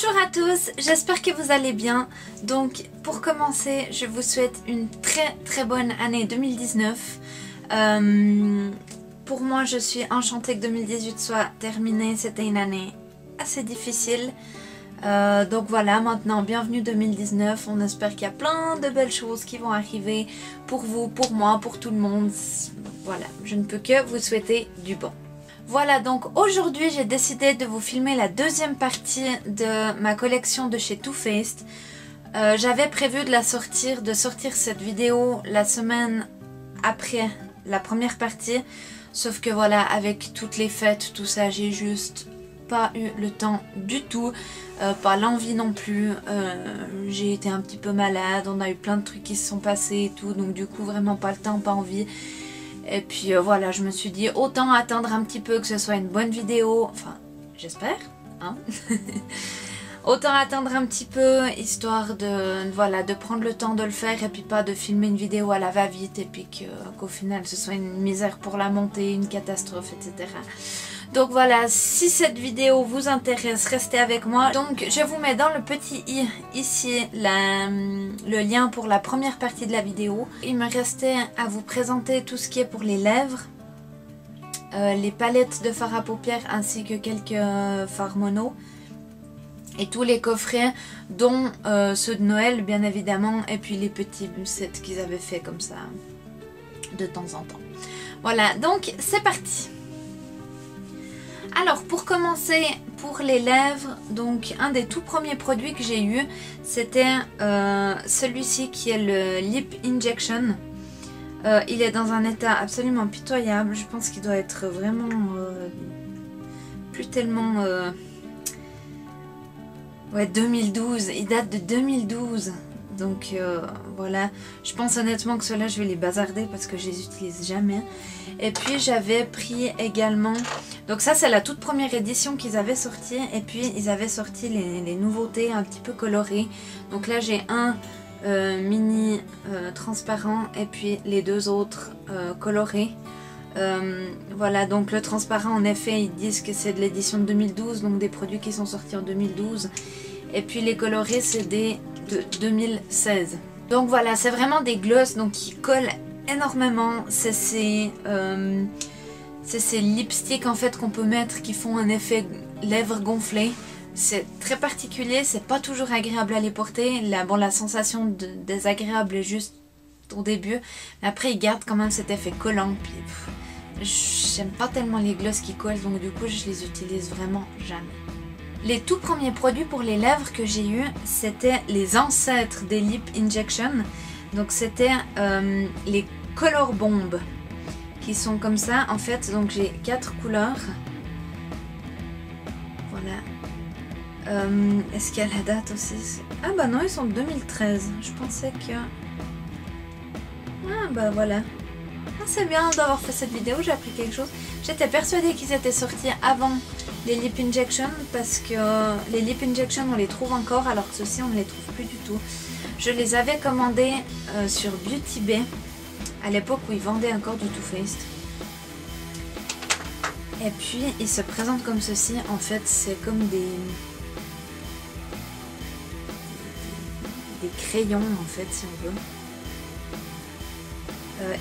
Bonjour à tous, j'espère que vous allez bien. Donc pour commencer, je vous souhaite une très bonne année 2019. Pour moi, je suis enchantée que 2018 soit terminé. C'était une année assez difficile. Donc voilà, maintenant bienvenue 2019. On espère qu'il y a plein de belles choses qui vont arriver pour vous, pour moi, pour tout le monde. Voilà, je ne peux que vous souhaiter du bon. Voilà, donc aujourd'hui j'ai décidé de vous filmer la deuxième partie de ma collection de chez Too Faced. J'avais prévu de sortir cette vidéo la semaine après la première partie. Sauf que voilà, avec toutes les fêtes, tout ça, j'ai juste pas eu le temps du tout. Pas l'envie non plus. J'ai été un petit peu malade, on a eu plein de trucs qui se sont passés et tout. Donc du coup vraiment pas le temps, pas envie. Et puis voilà, je me suis dit autant attendre un petit peu que ce soit une bonne vidéo. Enfin, j'espère, hein. Autant attendre un petit peu, histoire de prendre le temps de le faire et puis pas de filmer une vidéo à la va-vite et puis qu'au final ce soit une misère pour la montée, une catastrophe, etc. Donc voilà, si cette vidéo vous intéresse, restez avec moi. Donc je vous mets dans le petit i ici le lien pour la première partie de la vidéo. Il me restait à vous présenter tout ce qui est pour les lèvres, les palettes de fard à paupières ainsi que quelques fards mono. Et tous les coffrets, dont ceux de Noël bien évidemment, et puis les petits sets qu'ils avaient fait comme ça de temps en temps. Voilà, donc c'est parti. Alors pour commencer, pour les lèvres, donc un des tout premiers produits que j'ai eu, c'était celui-ci qui est le Lip Injection. Il est dans un état absolument pitoyable, je pense qu'il doit être vraiment plus tellement... Ouais, 2012, il date de 2012, donc voilà, je pense honnêtement que ceux-là je vais les bazarder parce que je les utilise jamais. Et puis j'avais pris également, donc ça c'est la toute première édition qu'ils avaient sorti, et puis ils avaient sorti les nouveautés un petit peu colorées. Donc là j'ai un mini transparent et puis les deux autres colorés. Voilà, donc le transparent en effet ils disent que c'est de l'édition de 2012, donc des produits qui sont sortis en 2012, et puis les colorés c'est des de 2016. Donc voilà, c'est vraiment des gloss donc qui collent énormément. C'est ces lipsticks en fait qu'on peut mettre qui font un effet lèvres gonflées. C'est très particulier, c'est pas toujours agréable à les porter. La sensation désagréable est juste au début, mais après ils gardent quand même cet effet collant. Puis j'aime pas tellement les gloss qui collent, donc du coup je les utilise vraiment jamais. Les tout premiers produits pour les lèvres que j'ai eu, c'était les ancêtres des Lip Injection. Donc c'était les Color Bomb qui sont comme ça en fait. Donc j'ai 4 couleurs. Voilà. Est-ce qu'il y a la date aussi? Ah bah non, ils sont de 2013. Je pensais que... Ah bah voilà. Ah, c'est bien d'avoir fait cette vidéo, j'ai appris quelque chose. J'étais persuadée qu'ils étaient sortis avant les Lip Injection parce que les Lip Injection on les trouve encore alors que ceux-ci on ne les trouve plus du tout. Je les avais commandés sur Beauty Bay à l'époque où ils vendaient encore du Too Faced. Et puis ils se présentent comme ceci. En fait c'est comme des crayons en fait si on veut.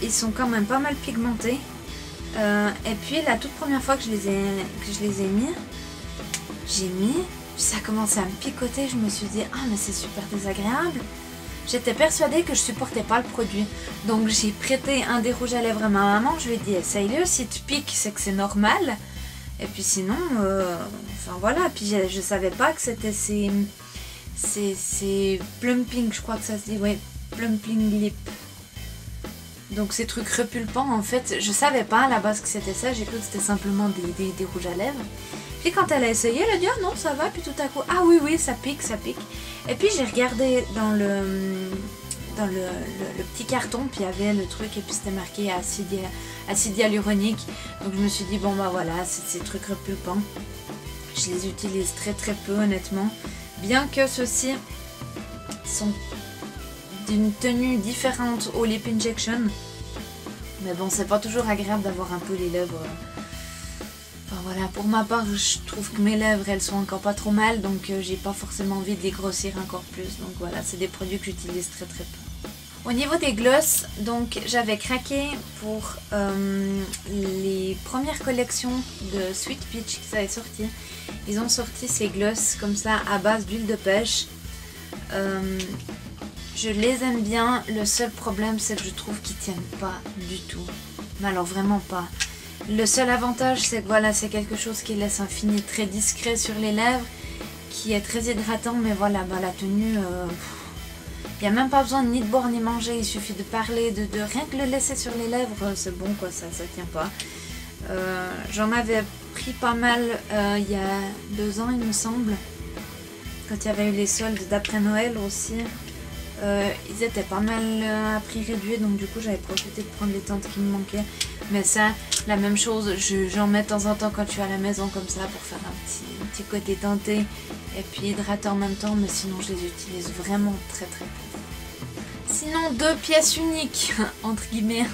Ils sont quand même pas mal pigmentés. Et puis la toute première fois que je les ai mis, ça a commencé à me picoter. Je me suis dit ah mais c'est super désagréable. J'étais persuadée que je supportais pas le produit. Donc j'ai prêté un des rouges à lèvres à ma maman. Je lui ai dit essaye-le, si tu piques c'est que c'est normal. Et puis sinon, enfin voilà. Puis je savais pas que c'était ces plumping, je crois que ça se dit, ouais, plumping lip. Donc ces trucs repulpants en fait, je savais pas à la base que c'était ça, j'ai cru que c'était simplement des rouges à lèvres. Puis quand elle a essayé, elle a dit ah non ça va, puis tout à coup ah oui ça pique, ça pique. Et puis j'ai regardé dans le petit carton, puis il y avait le truc et puis c'était marqué acide hyaluronique. Donc je me suis dit bon bah voilà, c'est ces trucs repulpants. Je les utilise très peu honnêtement, bien que ceux-ci sont d'une tenue différente au Lip Injection, mais bon c'est pas toujours agréable d'avoir un peu les lèvres Enfin voilà, pour ma part, je trouve que mes lèvres, elles sont encore pas trop mal, donc j'ai pas forcément envie de les grossir encore plus. Donc voilà, c'est des produits que j'utilise très très peu. Au niveau des glosses, donc j'avais craqué pour les premières collections de Sweet Peach qu'ils avaient sorti. Ils ont sorti ces glosses comme ça à base d'huile de pêche. Je les aime bien, le seul problème c'est que je trouve qu'ils tiennent pas du tout. Mais alors vraiment pas. Le seul avantage c'est que voilà, c'est quelque chose qui laisse un fini très discret sur les lèvres, qui est très hydratant, mais voilà, bah, la tenue, il n'y a même pas besoin ni de boire ni manger, il suffit de parler, de rien que le laisser sur les lèvres, c'est bon quoi, ça tient pas. J'en avais pris pas mal il y a 2 ans il me semble, quand il y avait eu les soldes d'après Noël aussi. Ils étaient pas mal à prix réduit, donc du coup j'avais profité de prendre les teintes qui me manquaient. Mais ça, la même chose, j'en mets de temps en temps quand je suis à la maison comme ça pour faire un petit côté teinté et puis hydraté en même temps, mais sinon je les utilise vraiment très très peu. Sinon 2 pièces uniques entre guillemets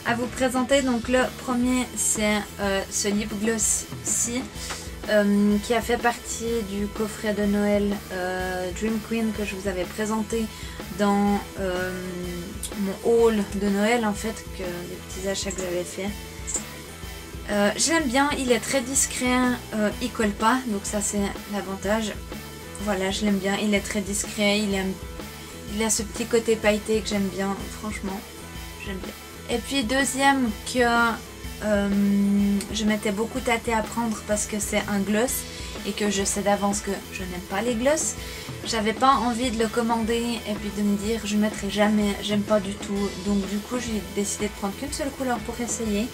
à vous présenter. Donc le premier c'est ce lip gloss-ci. Qui a fait partie du coffret de Noël Dream Queen que je vous avais présenté dans mon haul de Noël en fait, que les petits achats que j'avais fait. Je l'aime bien, il est très discret, il colle pas, donc ça c'est l'avantage. Voilà, je l'aime bien, il est très discret, il a ce petit côté pailleté que j'aime bien, franchement, j'aime bien. Et puis deuxième que je m'étais beaucoup tâtée à prendre parce que c'est un gloss et que je sais d'avance que je n'aime pas les gloss. J'avais pas envie de le commander et puis de me dire je ne mettrai jamais, j'aime pas du tout. Donc du coup j'ai décidé de prendre qu'une seule couleur pour essayer.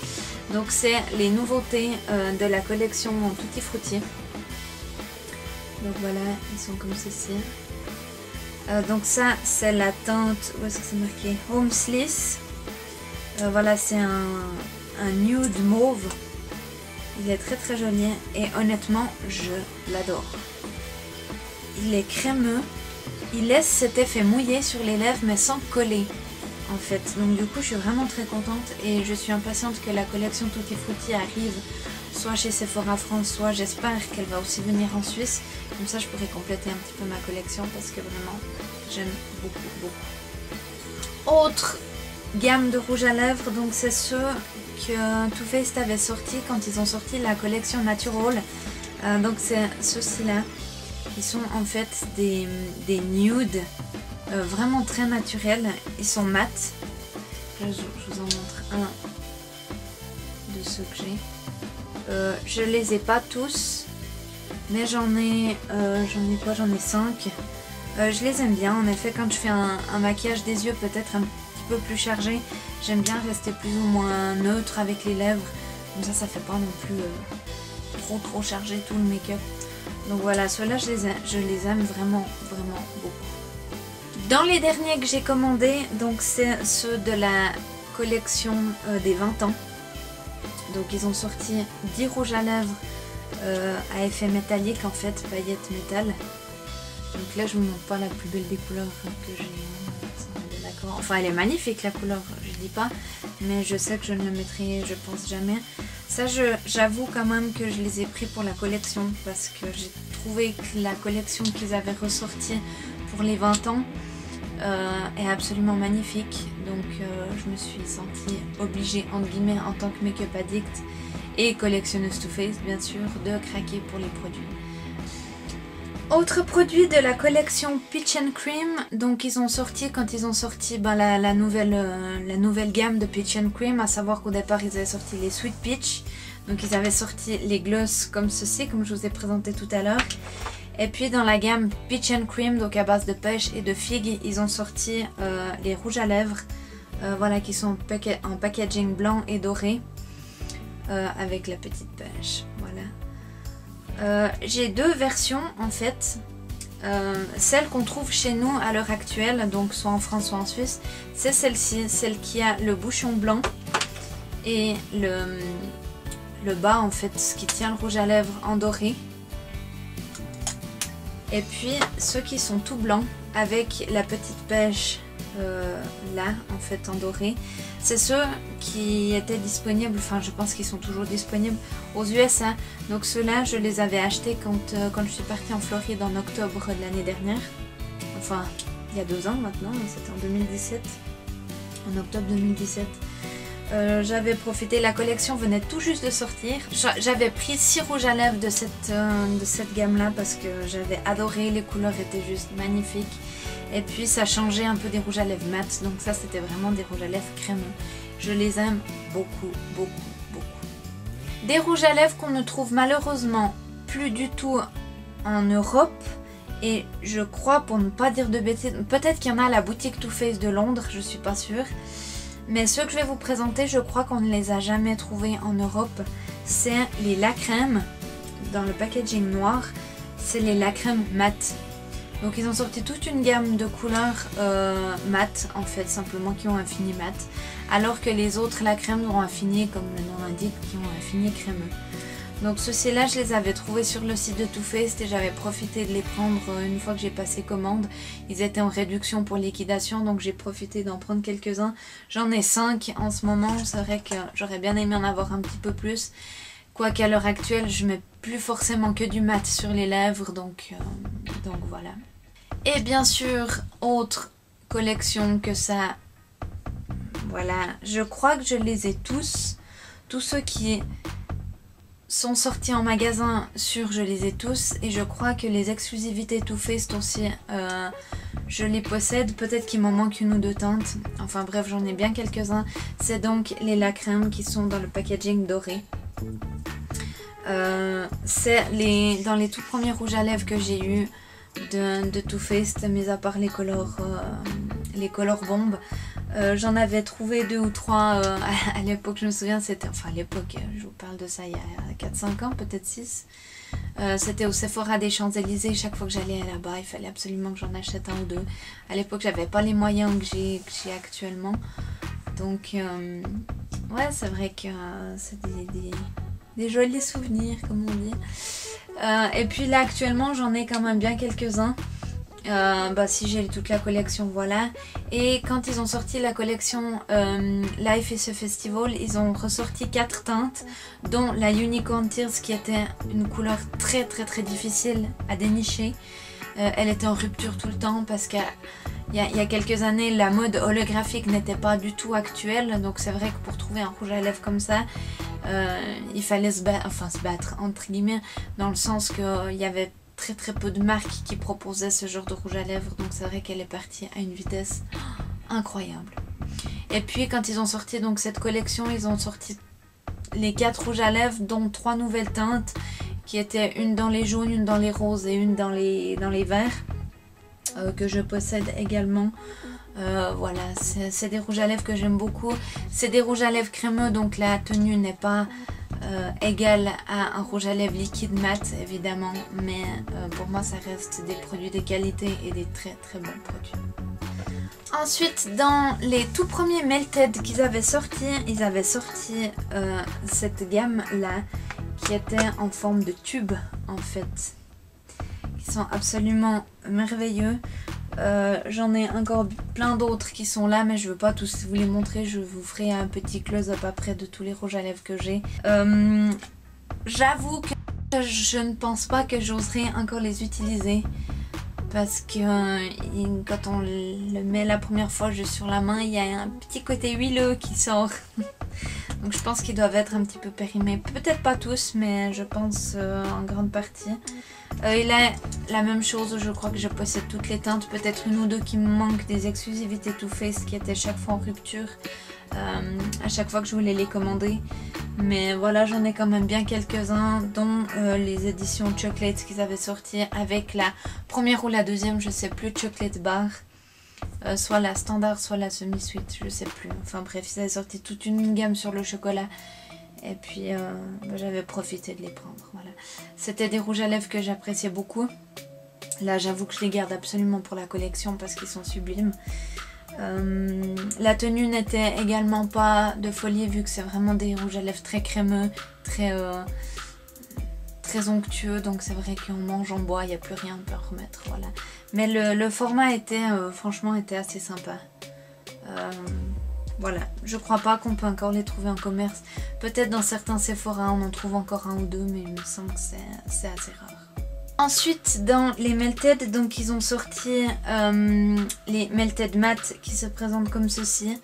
Donc c'est les nouveautés de la collection Tutti Frutti. Donc voilà, ils sont comme ceci. Donc ça c'est la teinte, où est-ce que c'est marqué, Home Slice. Voilà, c'est un nude mauve. Il est très très joli et honnêtement je l'adore. Il est crémeux, il laisse cet effet mouillé sur les lèvres mais sans coller en fait. Donc du coup je suis vraiment très contente et je suis impatiente que la collection Tutti Frutti arrive soit chez Sephora France, soit j'espère qu'elle va aussi venir en Suisse. Comme ça je pourrai compléter un petit peu ma collection parce que vraiment j'aime beaucoup. Autre gamme de rouge à lèvres, donc c'est ceux que Too Faced avait sorti quand ils ont sorti la collection Natural. Donc c'est ceux-ci là, ils sont en fait des nudes vraiment très naturels, ils sont mat. Là, je vous en montre un de ceux que j'ai. Je les ai pas tous, mais j'en ai quoi, j'en ai 5. Je les aime bien, en effet quand je fais un maquillage des yeux peut-être un peu plus chargé, j'aime bien rester plus ou moins neutre avec les lèvres, comme ça fait pas non plus trop chargé tout le make-up. Donc voilà, ceux-là je les aime vraiment beaucoup. Dans les derniers que j'ai commandés, donc c'est ceux de la collection des 20 ans. Donc ils ont sorti 10 rouges à lèvres à effet métallique en fait, paillettes métal. Donc là je vous montre pas la plus belle des couleurs que j'ai. Enfin elle est magnifique la couleur, je dis pas, mais je sais que je ne la mettrai je pense jamais. Ça j'avoue quand même que je les ai pris pour la collection parce que j'ai trouvé que la collection qu'ils avaient ressortie pour les 20 ans est absolument magnifique. Donc je me suis sentie obligée entre guillemets en tant que make-up addict et collectionneuse Too Faced bien sûr de craquer pour les produits. Autre produit de la collection Peach and Cream, donc ils ont sorti, quand ils ont sorti la nouvelle gamme de Peach and Cream, à savoir qu'au départ ils avaient sorti les Sweet Peach, donc ils avaient sorti les gloss comme ceci, comme je vous ai présenté tout à l'heure, et puis dans la gamme Peach and Cream, donc à base de pêche et de figue, ils ont sorti les rouges à lèvres, voilà, qui sont en packaging blanc et doré, avec la petite pêche, voilà. J'ai 2 versions en fait, celle qu'on trouve chez nous à l'heure actuelle, donc soit en France soit en Suisse, c'est celle-ci, celle qui a le bouchon blanc et le bas en fait, ce qui tient le rouge à lèvres en doré. Et puis ceux qui sont tout blancs avec la petite pêche là en fait en doré. C'est ceux qui étaient disponibles, enfin je pense qu'ils sont toujours disponibles aux USA. Donc ceux-là je les avais achetés quand je suis partie en Floride en octobre de l'année dernière. Enfin il y a 2 ans maintenant, mais c'était en 2017. En octobre 2017. J'avais profité, la collection venait tout juste de sortir. J'avais pris 6 rouges à lèvres de cette gamme là parce que j'avais adoré, les couleurs étaient juste magnifiques. Et puis ça changeait un peu des rouges à lèvres mat, donc ça c'était vraiment des rouges à lèvres crémeux. Je les aime beaucoup, beaucoup, beaucoup. Des rouges à lèvres qu'on ne trouve malheureusement plus du tout en Europe. Et je crois, pour ne pas dire de bêtises, peut-être qu'il y en a à la boutique Too Faced de Londres, je suis pas sûre. Mais ceux que je vais vous présenter, je crois qu'on ne les a jamais trouvés en Europe. C'est les Lacrème, dans le packaging noir, c'est les Lacrème mat. Donc ils ont sorti toute une gamme de couleurs mat, en fait, simplement qui ont un fini mat. Alors que les autres Lacrème ont un fini, comme le nom l'indique, qui ont un fini crémeux. Donc ceux-ci-là, je les avais trouvés sur le site de Too Faced et j'avais profité de les prendre une fois que j'ai passé commande. Ils étaient en réduction pour liquidation, donc j'ai profité d'en prendre quelques-uns. J'en ai 5 en ce moment, c'est vrai que j'aurais bien aimé en avoir un petit peu plus. Quoiqu'à l'heure actuelle, je mets plus forcément que du mat sur les lèvres, donc voilà. Et bien sûr, autre collection que ça, voilà, je crois que je les ai tous ceux qui sont sortis en magasin sur je les ai tous et je crois que les exclusivités Too Faced aussi je les possède, peut-être qu'il m'en manque 1 ou 2 teintes, enfin bref j'en ai bien quelques-uns. C'est donc les Lacrème qui sont dans le packaging doré. C'est dans les tout premiers rouges à lèvres que j'ai eu de Too Faced, mis à part les colors bombes. J'en avais trouvé 2 ou 3 à l'époque, je me souviens, c'était, enfin à l'époque, je vous parle de ça il y a 4-5 ans, peut-être 6. C'était au Sephora des Champs-Élysées, chaque fois que j'allais là-bas, il fallait absolument que j'en achète 1 ou 2. À l'époque, j'avais pas les moyens que j'ai actuellement. Donc, ouais, c'est vrai que c'est des jolis souvenirs, comme on dit. Et puis là, actuellement, j'en ai quand même bien quelques-uns. Si j'ai toute la collection, voilà. Et quand ils ont sorti la collection Life is a Festival, ils ont ressorti 4 teintes, dont la Unicorn Tears qui était une couleur très très très difficile à dénicher. Elle était en rupture tout le temps parce qu'il y a quelques années la mode holographique n'était pas du tout actuelle, donc c'est vrai que pour trouver un rouge à lèvres comme ça, il fallait se battre entre guillemets, dans le sens qu'il y avait très très peu de marques qui proposaient ce genre de rouge à lèvres, donc c'est vrai qu'elle est partie à une vitesse incroyable. Et puis quand ils ont sorti donc cette collection, ils ont sorti les 4 rouges à lèvres, dont 3 nouvelles teintes, qui étaient une dans les jaunes, une dans les roses et une dans les verts, que je possède également. Voilà, c'est des rouges à lèvres que j'aime beaucoup. C'est des rouges à lèvres crémeux, donc la tenue n'est pas égale à un rouge à lèvres liquide mat évidemment, mais pour moi ça reste des produits de qualité et des très très bons produits. Ensuite, dans les tout premiers Melted qu'ils avaient sorti, ils avaient sorti cette gamme là qui était en forme de tube en fait, qui sont absolument merveilleux. J'en ai encore plein d'autres qui sont là, mais je ne veux pas tous vous les montrer. Je vous ferai un petit close-up après de tous les rouges à lèvres que j'ai. J'avoue que je ne pense pas que j'oserais encore les utiliser, parce que quand on le met la première fois juste sur la main, il y a un petit côté huileux qui sort. Donc je pense qu'ils doivent être un petit peu périmés. Peut-être pas tous, mais je pense en grande partie. Il a la même chose, je crois que je possède toutes les teintes. Peut-être 1 ou 2 qui me manquent, des exclusivités Too Faced qui étaient chaque fois en rupture. À chaque fois que je voulais les commander. Mais voilà, j'en ai quand même bien quelques-uns, dont les éditions Chocolate qu'ils avaient sorti avec la première ou la deuxième, je sais plus, Chocolate Bar. Soit la standard, soit la semi-sweet, je sais plus. Enfin bref, ils avaient sorti toute une gamme sur le chocolat. Et puis j'avais profité de les prendre. Voilà. C'était des rouges à lèvres que j'appréciais beaucoup. Là j'avoue que je les garde absolument pour la collection parce qu'ils sont sublimes. La tenue n'était également pas de folie vu que c'est vraiment des rouges à lèvres très crémeux, très onctueux, donc c'est vrai qu'on mange, on boit, il n'y a plus rien à remettre, voilà. Mais le format était franchement assez sympa. Voilà, je crois pas qu'on peut encore les trouver en commerce. Peut-être dans certains Sephora on en trouve encore un ou deux, mais il me semble que c'est assez rare. Ensuite, dans les Melted, donc ils ont sorti les Melted Matte qui se présentent comme ceci.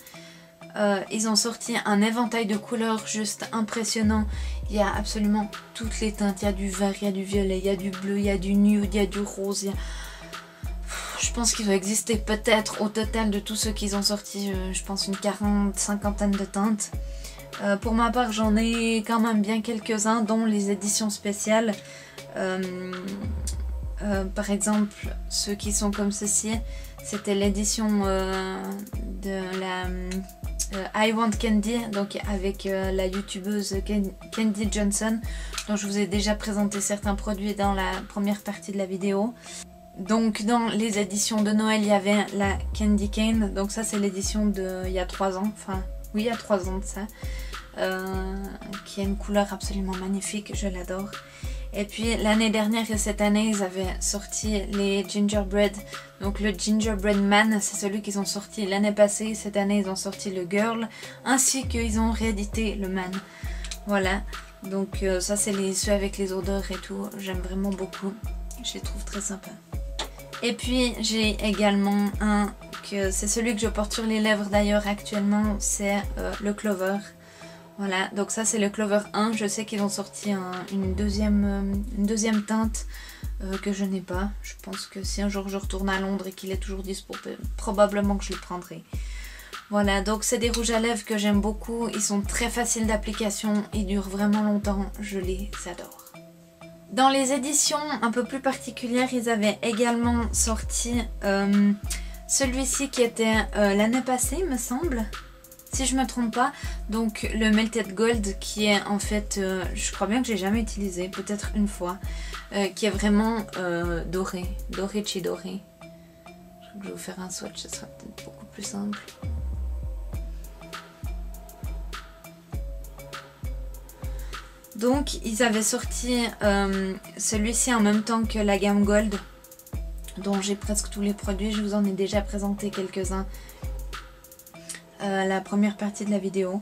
Ils ont sorti un éventail de couleurs juste impressionnant. Il y a absolument toutes les teintes. Il y a du vert, il y a du violet, il y a du bleu, il y a du nude, il y a du rose. Je pense qu'il doit exister peut-être au total de tous ceux qu'ils ont sortis, je pense une cinquantaine de teintes. Pour ma part, j'en ai quand même bien quelques-uns, dont les éditions spéciales. Par exemple, ceux qui sont comme ceci, c'était l'édition de la I Want Candy, donc avec la youtubeuse Candy Johnson, dont je vous ai déjà présenté certains produits dans la première partie de la vidéo. Donc dans les éditions de Noël, il y avait la Candy Cane, donc ça c'est l'édition il y a 3 ans, enfin oui il y a 3 ans de ça, qui a une couleur absolument magnifique, je l'adore. Et puis l'année dernière et cette année, ils avaient sorti les Gingerbread. Donc le Gingerbread Man, c'est celui qu'ils ont sorti l'année passée. Cette année, ils ont sorti le Girl, ainsi qu'ils ont réédité le Man. Voilà, donc ça c'est ceux avec les odeurs et tout. J'aime vraiment beaucoup, je les trouve très sympas. Et puis j'ai également un, c'est celui que je porte sur les lèvres d'ailleurs actuellement, c'est le Clover. Voilà, donc ça c'est le Clover 1, je sais qu'ils ont sorti une deuxième teinte que je n'ai pas. Je pense que si un jour je retourne à Londres et qu'il est toujours dispo, probablement que je le prendrai. Voilà, donc c'est des rouges à lèvres que j'aime beaucoup, ils sont très faciles d'application, ils durent vraiment longtemps, je les adore. Dans les éditions un peu plus particulières, ils avaient également sorti celui-ci qui était l'année passée, il me semble. Si je me trompe pas, donc le Melted Gold qui est en fait, je crois bien que j'ai jamais utilisé, peut-être une fois, qui est vraiment doré, doré chez doré. Je vais vous faire un swatch, ce sera peut-être beaucoup plus simple. Donc ils avaient sorti celui-ci en même temps que la gamme Gold, dont j'ai presque tous les produits, je vous en ai déjà présenté quelques-uns. La première partie de la vidéo.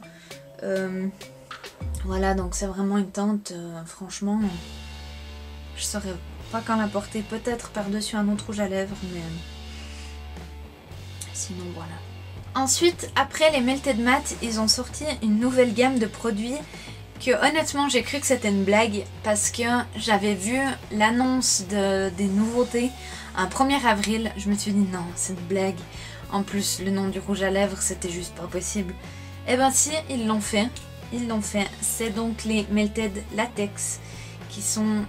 Voilà, donc c'est vraiment une teinte, franchement, je saurais pas quand la porter, peut-être par-dessus un autre rouge à lèvres, mais sinon voilà. Ensuite, après les Melted Matte, ils ont sorti une nouvelle gamme de produits que honnêtement j'ai cru que c'était une blague parce que j'avais vu l'annonce des nouveautés un 1er avril, je me suis dit non, c'est une blague. En plus, le nom du rouge à lèvres, c'était juste pas possible. Et ben si, ils l'ont fait. Ils l'ont fait. C'est donc les Melted Latex qui sont,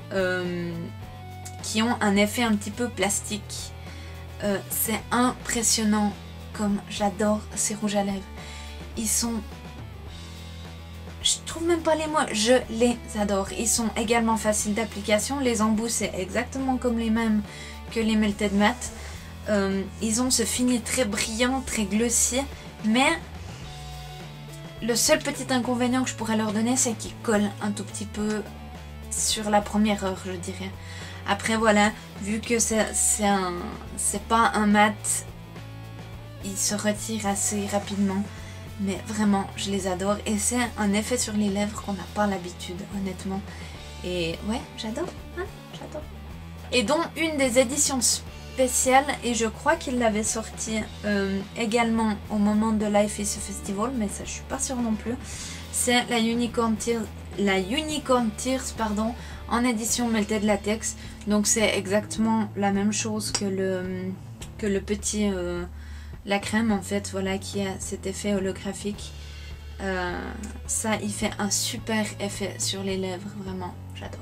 qui ont un effet un petit peu plastique. C'est impressionnant comme j'adore ces rouges à lèvres. Ils sont... Je trouve même pas les mots, je les adore. Ils sont également faciles d'application. Les embouts, c'est exactement comme les mêmes que les Melted Matte. Ils ont ce fini très brillant, très glossy, mais le seul petit inconvénient que je pourrais leur donner, c'est qu'ils collent un tout petit peu sur la première heure, je dirais. Après voilà, vu que c'est pas un mat, ils se retirent assez rapidement, mais vraiment je les adore et c'est un effet sur les lèvres qu'on n'a pas l'habitude, honnêtement. Et ouais, j'adore, hein, j'adore. Et dont une des éditions spécial, et je crois qu'il l'avait sorti également au moment de Life is a Festival, mais ça je suis pas sûre non plus, c'est la Unicorn Tears pardon, en édition Melted Latex. Donc c'est exactement la même chose que le petit la crème en fait, voilà, qui a cet effet holographique. Ça il fait un super effet sur les lèvres, vraiment j'adore.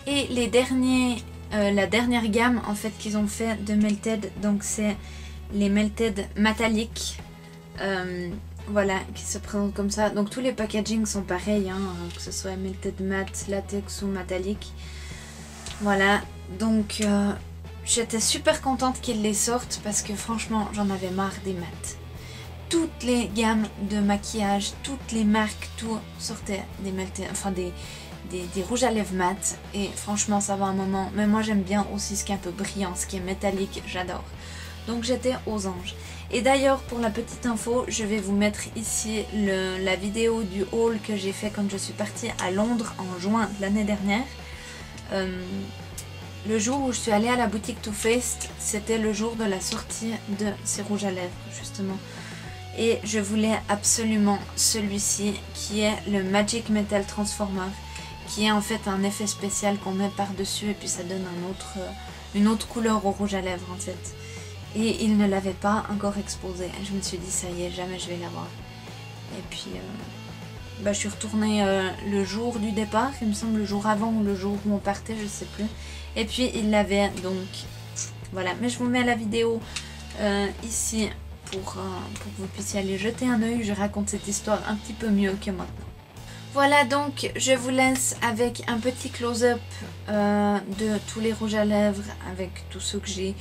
Et les derniers la dernière gamme en fait qu'ils ont fait de Melted, donc c'est les Melted Metallic, voilà, qui se présentent comme ça. Donc tous les packagings sont pareils, hein, que ce soit Melted Matte, Latex ou Metallic. Voilà, donc j'étais super contente qu'ils les sortent parce que franchement j'en avais marre des mattes. Toutes les gammes de maquillage, toutes les marques, tout sortait des Melted, enfin des rouges à lèvres mat, et franchement ça va un moment, mais moi j'aime bien aussi ce qui est un peu brillant, ce qui est métallique, j'adore. Donc j'étais aux anges. Et d'ailleurs, pour la petite info, je vais vous mettre ici la vidéo du haul que j'ai fait quand je suis partie à Londres en juin de l'année dernière. Le jour où je suis allée à la boutique Too Faced, c'était le jour de la sortie de ces rouges à lèvres, justement. Et je voulais absolument celui-ci, qui est le Magic Metal Transformer, qui est en fait un effet spécial qu'on met par-dessus et puis ça donne une autre couleur au rouge à lèvres en fait. Et il ne l'avait pas encore exposé. Je me suis dit ça y est, jamais je vais l'avoir. Et puis je suis retournée le jour du départ, il me semble le jour avant ou le jour où on partait, je sais plus. Et puis il l'avait, donc voilà. Mais je vous mets la vidéo ici pour que vous puissiez aller jeter un œil. Je raconte cette histoire un petit peu mieux que maintenant. Voilà, donc je vous laisse avec un petit close-up de tous les rouges à lèvres avec tous ceux que j'ai.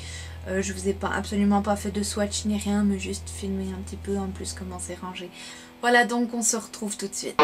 Je vous ai absolument pas fait de swatch ni rien, mais juste filmé un petit peu en plus comment c'est rangé. Voilà, donc on se retrouve tout de suite.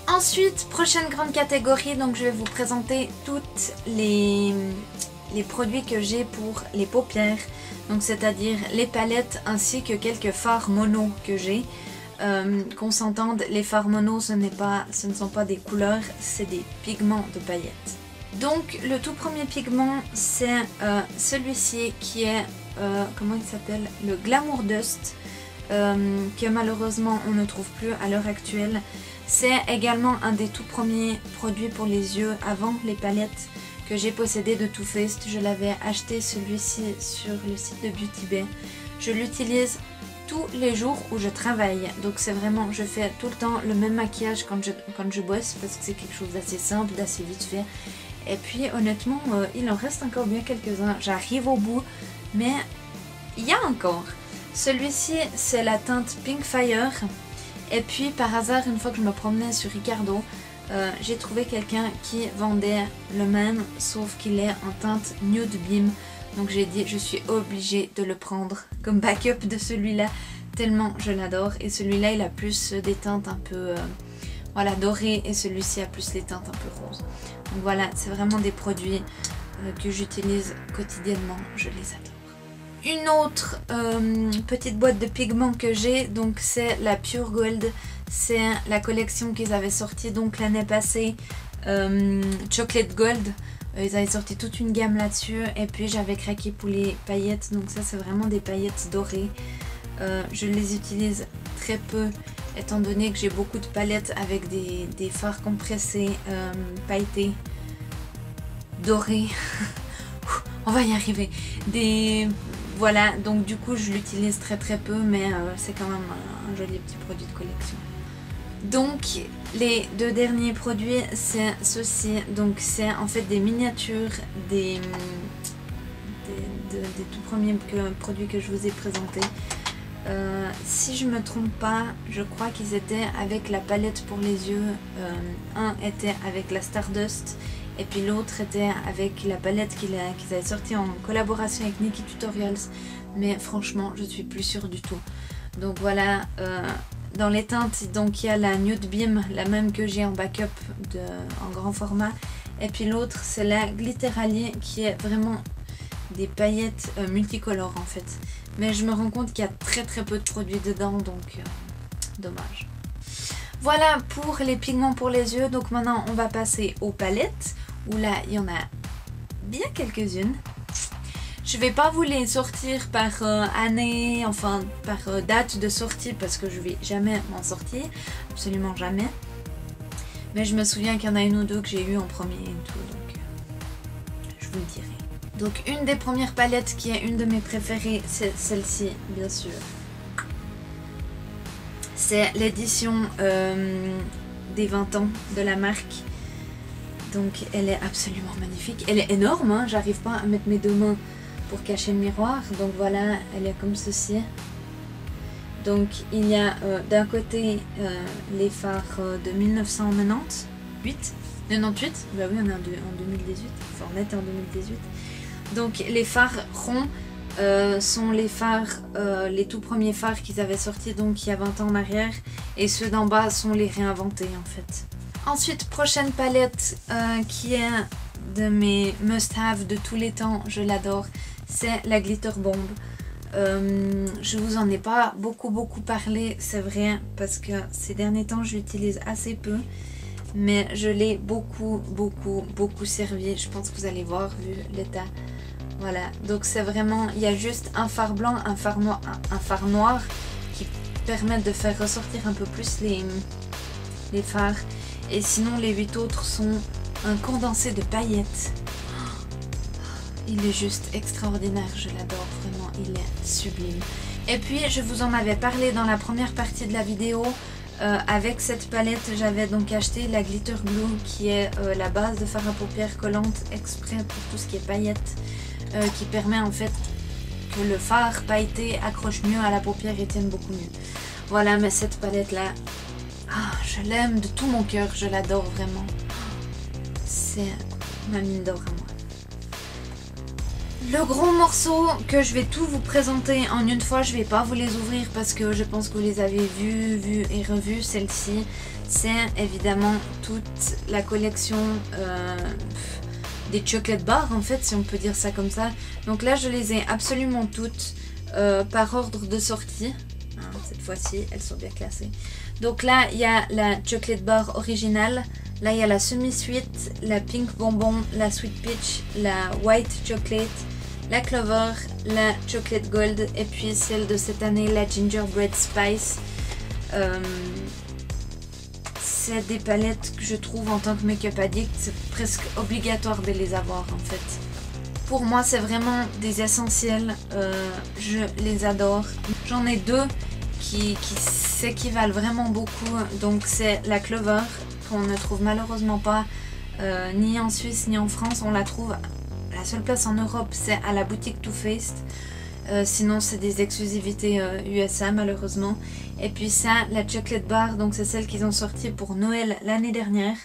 Ensuite, prochaine grande catégorie, donc je vais vous présenter toutes les produits que j'ai pour les paupières, donc c'est-à-dire les palettes ainsi que quelques fards mono que j'ai. Qu'on s'entende, les fards mono ce ne sont pas des couleurs, c'est des pigments de paillettes. Donc le tout premier pigment c'est celui-ci qui est, comment il s'appelle, le Glamour Dust, que malheureusement on ne trouve plus à l'heure actuelle. C'est également un des tout premiers produits pour les yeux avant les palettes que j'ai possédé de Too Faced. Je l'avais acheté celui-ci sur le site de Beauty Bay. Je l'utilise tous les jours où je travaille. Donc c'est vraiment, je fais tout le temps le même maquillage quand je bosse parce que c'est quelque chose d'assez simple, d'assez vite fait. Et puis honnêtement, il en reste encore bien quelques-uns. J'arrive au bout, mais il y a encore. Celui-ci, c'est la teinte Pink Fire. Et puis par hasard, une fois que je me promenais sur Ricardo, j'ai trouvé quelqu'un qui vendait le même, sauf qu'il est en teinte Nude Beam. Donc j'ai dit, je suis obligée de le prendre comme backup de celui-là, tellement je l'adore. Et celui-là, il a plus des teintes un peu voilà, dorées, et celui-ci a plus les teintes un peu roses. Donc voilà, c'est vraiment des produits que j'utilise quotidiennement, je les adore. Une autre petite boîte de pigments que j'ai, donc c'est la Pure Gold. C'est la collection qu'ils avaient sortie donc l'année passée, Chocolate Gold. Ils avaient sorti toute une gamme là-dessus, et puis j'avais craqué pour les paillettes, donc ça c'est vraiment des paillettes dorées. Je les utilise très peu étant donné que j'ai beaucoup de palettes avec des fards compressés, pailletés, dorés. On va y arriver. Voilà, donc du coup je l'utilise très peu, mais c'est quand même un joli petit produit de collection. Donc les deux derniers produits, c'est ceci. Donc c'est en fait des miniatures des tout premiers produits que je vous ai présentés. Si je me trompe pas, je crois qu'ils étaient avec la palette pour les yeux. Un était avec la Stardust, et puis l'autre était avec la palette qu'ils avaient sortie en collaboration avec Nikki Tutorials. Mais franchement, je suis plus sûre du tout. Donc voilà, dans les teintes, donc il y a la Nude Beam, la même que j'ai en backup en grand format. Et puis l'autre, c'est la Glitterali, qui est vraiment des paillettes multicolores en fait. Mais je me rends compte qu'il y a très peu de produits dedans, donc dommage. Voilà pour les pigments pour les yeux. Donc maintenant, on va passer aux palettes, où là, il y en a bien quelques-unes. Je vais pas vous les sortir par année, enfin par date de sortie, parce que je vais jamais m'en sortir, absolument jamais. Mais je me souviens qu'il y en a une ou deux que j'ai eu en premier et tout, donc je vous le dirai. Donc une des premières palettes qui est une de mes préférées, c'est celle-ci, bien sûr. C'est l'édition des 20 ans de la marque. Donc elle est absolument magnifique. Elle est énorme, hein, j'arrive pas à mettre mes deux mains pour cacher le miroir. Donc voilà, elle est comme ceci. Donc il y a d'un côté les phares de 1998. 98, bah oui on est en 2018, enfin on était en 2018. Donc les phares ronds sont les phares, les tout premiers phares qu'ils avaient sortis donc il y a 20 ans en arrière. Et ceux d'en bas sont les réinventés en fait. Ensuite, prochaine palette qui est de mes must-have de tous les temps, je l'adore, c'est la Glitter Bomb. Je vous en ai pas beaucoup parlé, c'est vrai, parce que ces derniers temps je l'utilise assez peu. Mais je l'ai beaucoup servi, je pense que vous allez voir vu l'état. Voilà, donc c'est vraiment, il y a juste un phare blanc, un phare noir qui permettent de faire ressortir un peu plus les phares. Et sinon les 8 autres sont un condensé de paillettes. Il est juste extraordinaire, je l'adore vraiment, il est sublime. Et puis je vous en avais parlé dans la première partie de la vidéo. Avec cette palette, j'avais donc acheté la Glitter Glue qui est la base de fard à paupières collante exprès pour tout ce qui est paillettes, qui permet en fait que le fard pailleté accroche mieux à la paupière et tienne beaucoup mieux. Voilà, mais cette palette là, je l'aime de tout mon cœur, je l'adore vraiment. C'est ma mine d'or à moi. Le gros morceau que je vais tout vous présenter en une fois, je vais pas vous les ouvrir parce que je pense que vous les avez vus et revus. Celle-ci, c'est évidemment toute la collection des chocolate bars en fait, si on peut dire ça comme ça. Donc là, je les ai absolument toutes par ordre de sortie. Cette fois-ci, elles sont bien classées. Donc là, il y a la chocolate bar originale. Là, il y a la semi-sweet, la pink bonbon, la sweet peach, la white chocolate, la clover, la chocolate gold et puis celle de cette année, la gingerbread spice. C'est des palettes que je trouve en tant que make-up addict, c'est presque obligatoire de les avoir en fait. Pour moi, c'est vraiment des essentiels, je les adore. J'en ai deux qui s'équivalent vraiment beaucoup, donc c'est la clover qu'on ne trouve malheureusement pas ni en Suisse ni en France. On la trouve, la seule place en Europe c'est à la boutique Too Faced, sinon c'est des exclusivités USA malheureusement. Et puis ça, la chocolate bar, donc c'est celle qu'ils ont sortie pour Noël l'année dernière.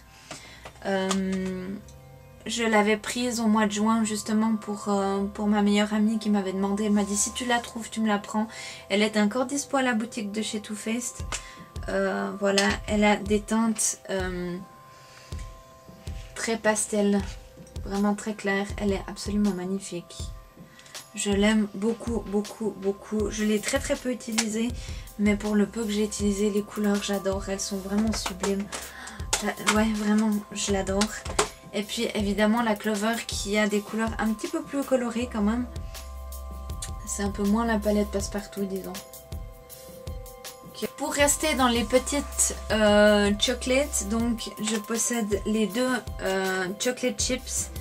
Je l'avais prise au mois de juin justement pour ma meilleure amie qui m'avait demandé, elle m'a dit si tu la trouves tu me la prends. Elle est encore dispo à la boutique de chez Too Faced. Voilà, elle a des teintes très pastel, vraiment très claires, elle est absolument magnifique. Je l'aime beaucoup. Je l'ai très peu utilisée, mais pour le peu que j'ai utilisé, les couleurs j'adore, elles sont vraiment sublimes. Ouais, vraiment, je l'adore. Et puis évidemment la clover qui a des couleurs un petit peu plus colorées quand même. C'est un peu moins la palette passe-partout, disons. Pour rester dans les petites chocolates, donc je possède les deux chocolate chips,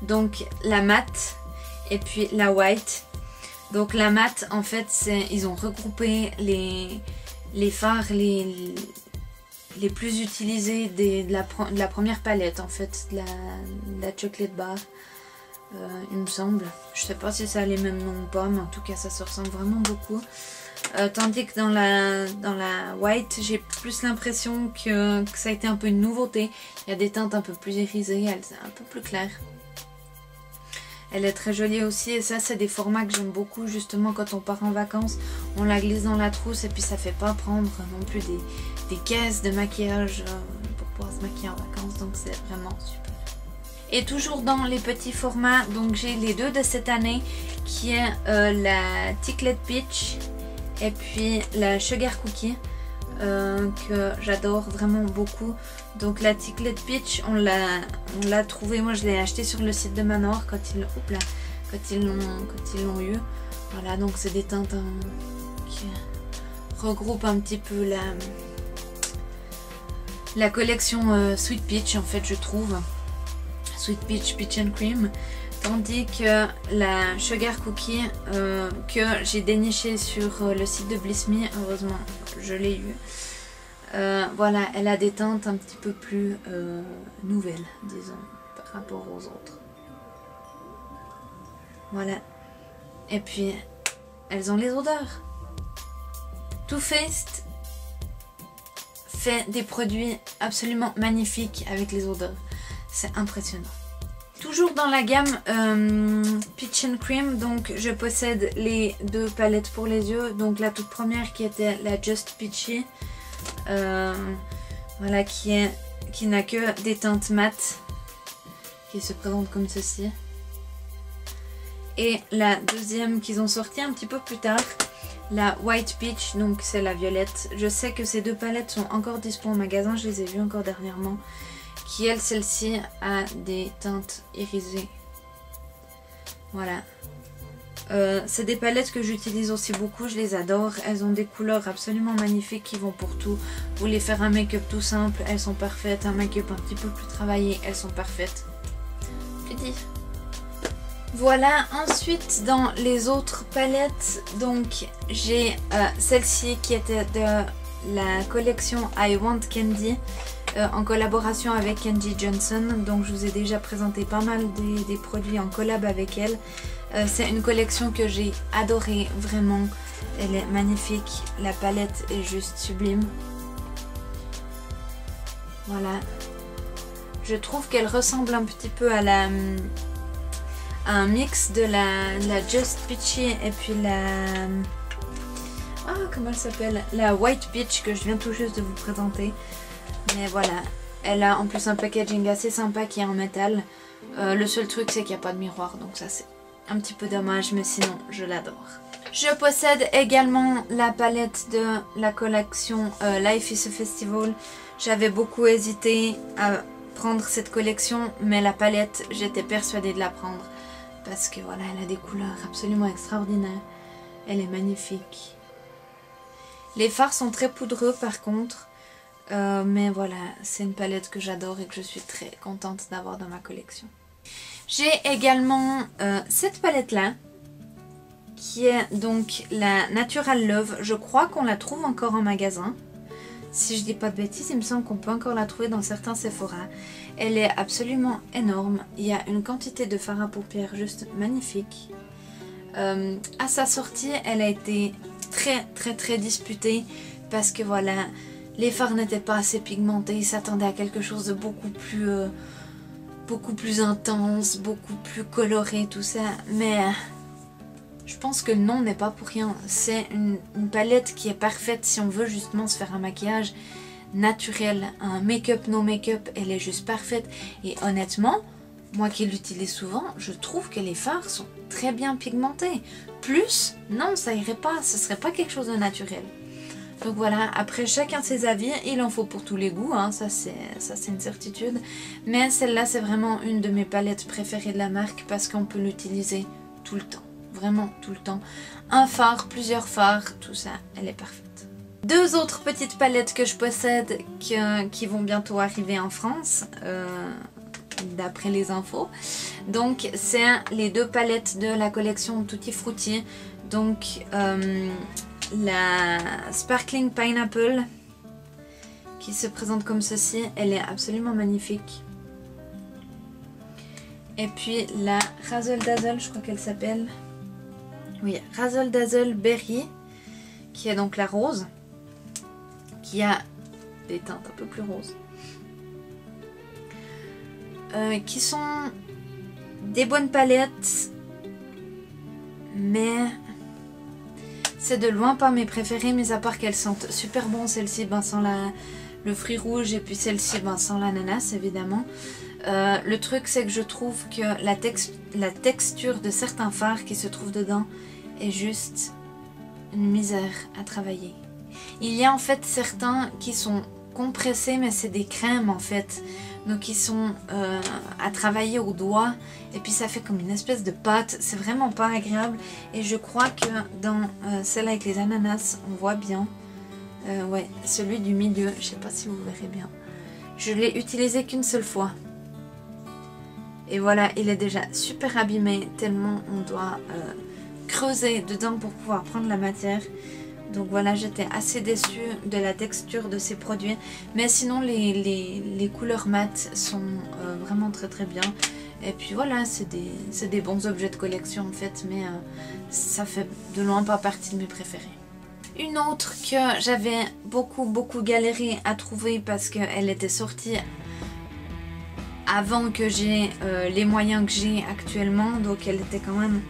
donc la matte et puis la white. Donc la matte en fait ils ont regroupé les fards les plus utilisés de la première palette en fait, de la chocolate bar. Il me semble, je sais pas si ça a les mêmes noms ou pas, mais en tout cas ça se ressemble vraiment beaucoup. Tandis que dans la white, j'ai plus l'impression que ça a été un peu une nouveauté. Il y a des teintes un peu plus irisées, elle est un peu plus claire. Elle est très jolie aussi et ça c'est des formats que j'aime beaucoup justement quand on part en vacances. On la glisse dans la trousse et puis ça fait pas prendre non plus des caisses de maquillage pour pouvoir se maquiller en vacances, donc c'est vraiment super. Et toujours dans les petits formats, donc j'ai les deux de cette année qui est la Ticlet Peach et puis la Sugar Cookie que j'adore vraiment beaucoup. Donc la Ticlet Peach on l'a trouvée, moi je l'ai acheté sur le site de Manor quand ils l'ont eu. Voilà, donc c'est des teintes qui regroupent un petit peu la collection Sweet Peach en fait, je trouve. Sweet Peach, Peach and Cream. Tandis que la Sugar Cookie que j'ai déniché sur le site de Bliss Me, heureusement je l'ai eu. Voilà, elle a des teintes un petit peu plus nouvelles, disons, par rapport aux autres. Voilà. Et puis, elles ont les odeurs. Too Faced fait des produits absolument magnifiques avec les odeurs. C'est impressionnant. Toujours dans la gamme Peach and Cream, donc je possède les deux palettes pour les yeux. Donc la toute première qui était la Just Peachy, voilà, qui n'a que des teintes mates, qui se présente comme ceci. Et la deuxième qu'ils ont sorti un petit peu plus tard, la White Peach, donc c'est la violette. Je sais que ces deux palettes sont encore dispo au magasin, je les ai vues encore dernièrement. Qui elle, celle-ci, a des teintes irisées. Voilà. C'est des palettes que j'utilise aussi beaucoup, je les adore. Elles ont des couleurs absolument magnifiques qui vont pour tout. Vous voulez faire un make-up tout simple, elles sont parfaites. Un make-up un petit peu plus travaillé, elles sont parfaites. Que dire ? Voilà, ensuite dans les autres palettes, donc j'ai celle-ci qui était de la collection I Want Candy en collaboration avec Kenji Johnson. Donc je vous ai déjà présenté pas mal des produits en collab avec elle. C'est une collection que j'ai adorée, vraiment, elle est magnifique, la palette est juste sublime. Voilà, je trouve qu'elle ressemble un petit peu à un mix de la Just Peachy et puis comment elle s'appelle, la White Peach que je viens tout juste de vous présenter. Mais voilà, elle a en plus un packaging assez sympa qui est en métal. Le seul truc c'est qu'il n'y a pas de miroir, donc ça c'est un petit peu dommage, mais sinon je l'adore. Je possède également la palette de la collection Life is a Festival. J'avais beaucoup hésité à prendre cette collection, mais la palette, j'étais persuadée de la prendre. Parce que voilà, elle a des couleurs absolument extraordinaires. Elle est magnifique. Les fards sont très poudreux par contre. Mais voilà, c'est une palette que j'adore et que je suis très contente d'avoir dans ma collection. J'ai également cette palette là, qui est donc la Natural Love. Je crois qu'on la trouve encore en magasin. Si je dis pas de bêtises, il me semble qu'on peut encore la trouver dans certains Sephora. Elle est absolument énorme. Il y a une quantité de fard à paupières juste magnifique. À sa sortie, elle a été très disputée parce que voilà, les fards n'étaient pas assez pigmentés. Ils s'attendaient à quelque chose de beaucoup plus intense, beaucoup plus coloré, tout ça. Mais je pense que le nom n'est pas pour rien. C'est une palette qui est parfaite si on veut justement se faire un maquillage naturel. Un make-up, no make-up, elle est juste parfaite. Et honnêtement, moi qui l'utilise souvent, je trouve que les fards sont très bien pigmentés. Plus, non, ça irait pas. Ce serait pas quelque chose de naturel. Donc voilà, après chacun ses avis, il en faut pour tous les goûts, hein, ça c'est une certitude. Mais celle-là c'est vraiment une de mes palettes préférées de la marque parce qu'on peut l'utiliser tout le temps, vraiment tout le temps. Un fard, plusieurs fards, tout ça, elle est parfaite. Deux autres petites palettes que je possède qui vont bientôt arriver en France, d'après les infos. Donc c'est les deux palettes de la collection Tutti Frutti, donc la Sparkling Pineapple qui se présente comme ceci, elle est absolument magnifique. Et puis la Razzle Dazzle, je crois qu'elle s'appelle. Oui, Razzle Dazzle Berry, qui est donc la rose, qui a des teintes un peu plus roses. Qui sont des bonnes palettes, mais c'est de loin pas mes préférées, mis à part qu'elles sentent super bon. Celle-ci ben, sans le fruit rouge et puis celle-ci ben, sans l'ananas évidemment. Le truc c'est que je trouve que la texture de certains fards qui se trouvent dedans est juste une misère à travailler. Il y a en fait certains qui sont compressés, mais c'est des crèmes en fait. Donc ils sont à travailler au doigt et puis ça fait comme une espèce de pâte, c'est vraiment pas agréable. Et je crois que dans celle avec les ananas, on voit bien, ouais, celui du milieu, je sais pas si vous verrez bien. Je l'ai utilisé qu'une seule fois. Et voilà, il est déjà super abîmé tellement on doit creuser dedans pour pouvoir prendre la matière. Donc voilà, j'étais assez déçue de la texture de ces produits. Mais sinon, les couleurs mates sont vraiment très très bien. Et puis voilà, c'est des bons objets de collection en fait. Mais ça fait de loin pas partie de mes préférés. Une autre que j'avais beaucoup galéré à trouver parce qu'elle était sortie avant que j'ai les moyens que j'ai actuellement. Donc elle était quand même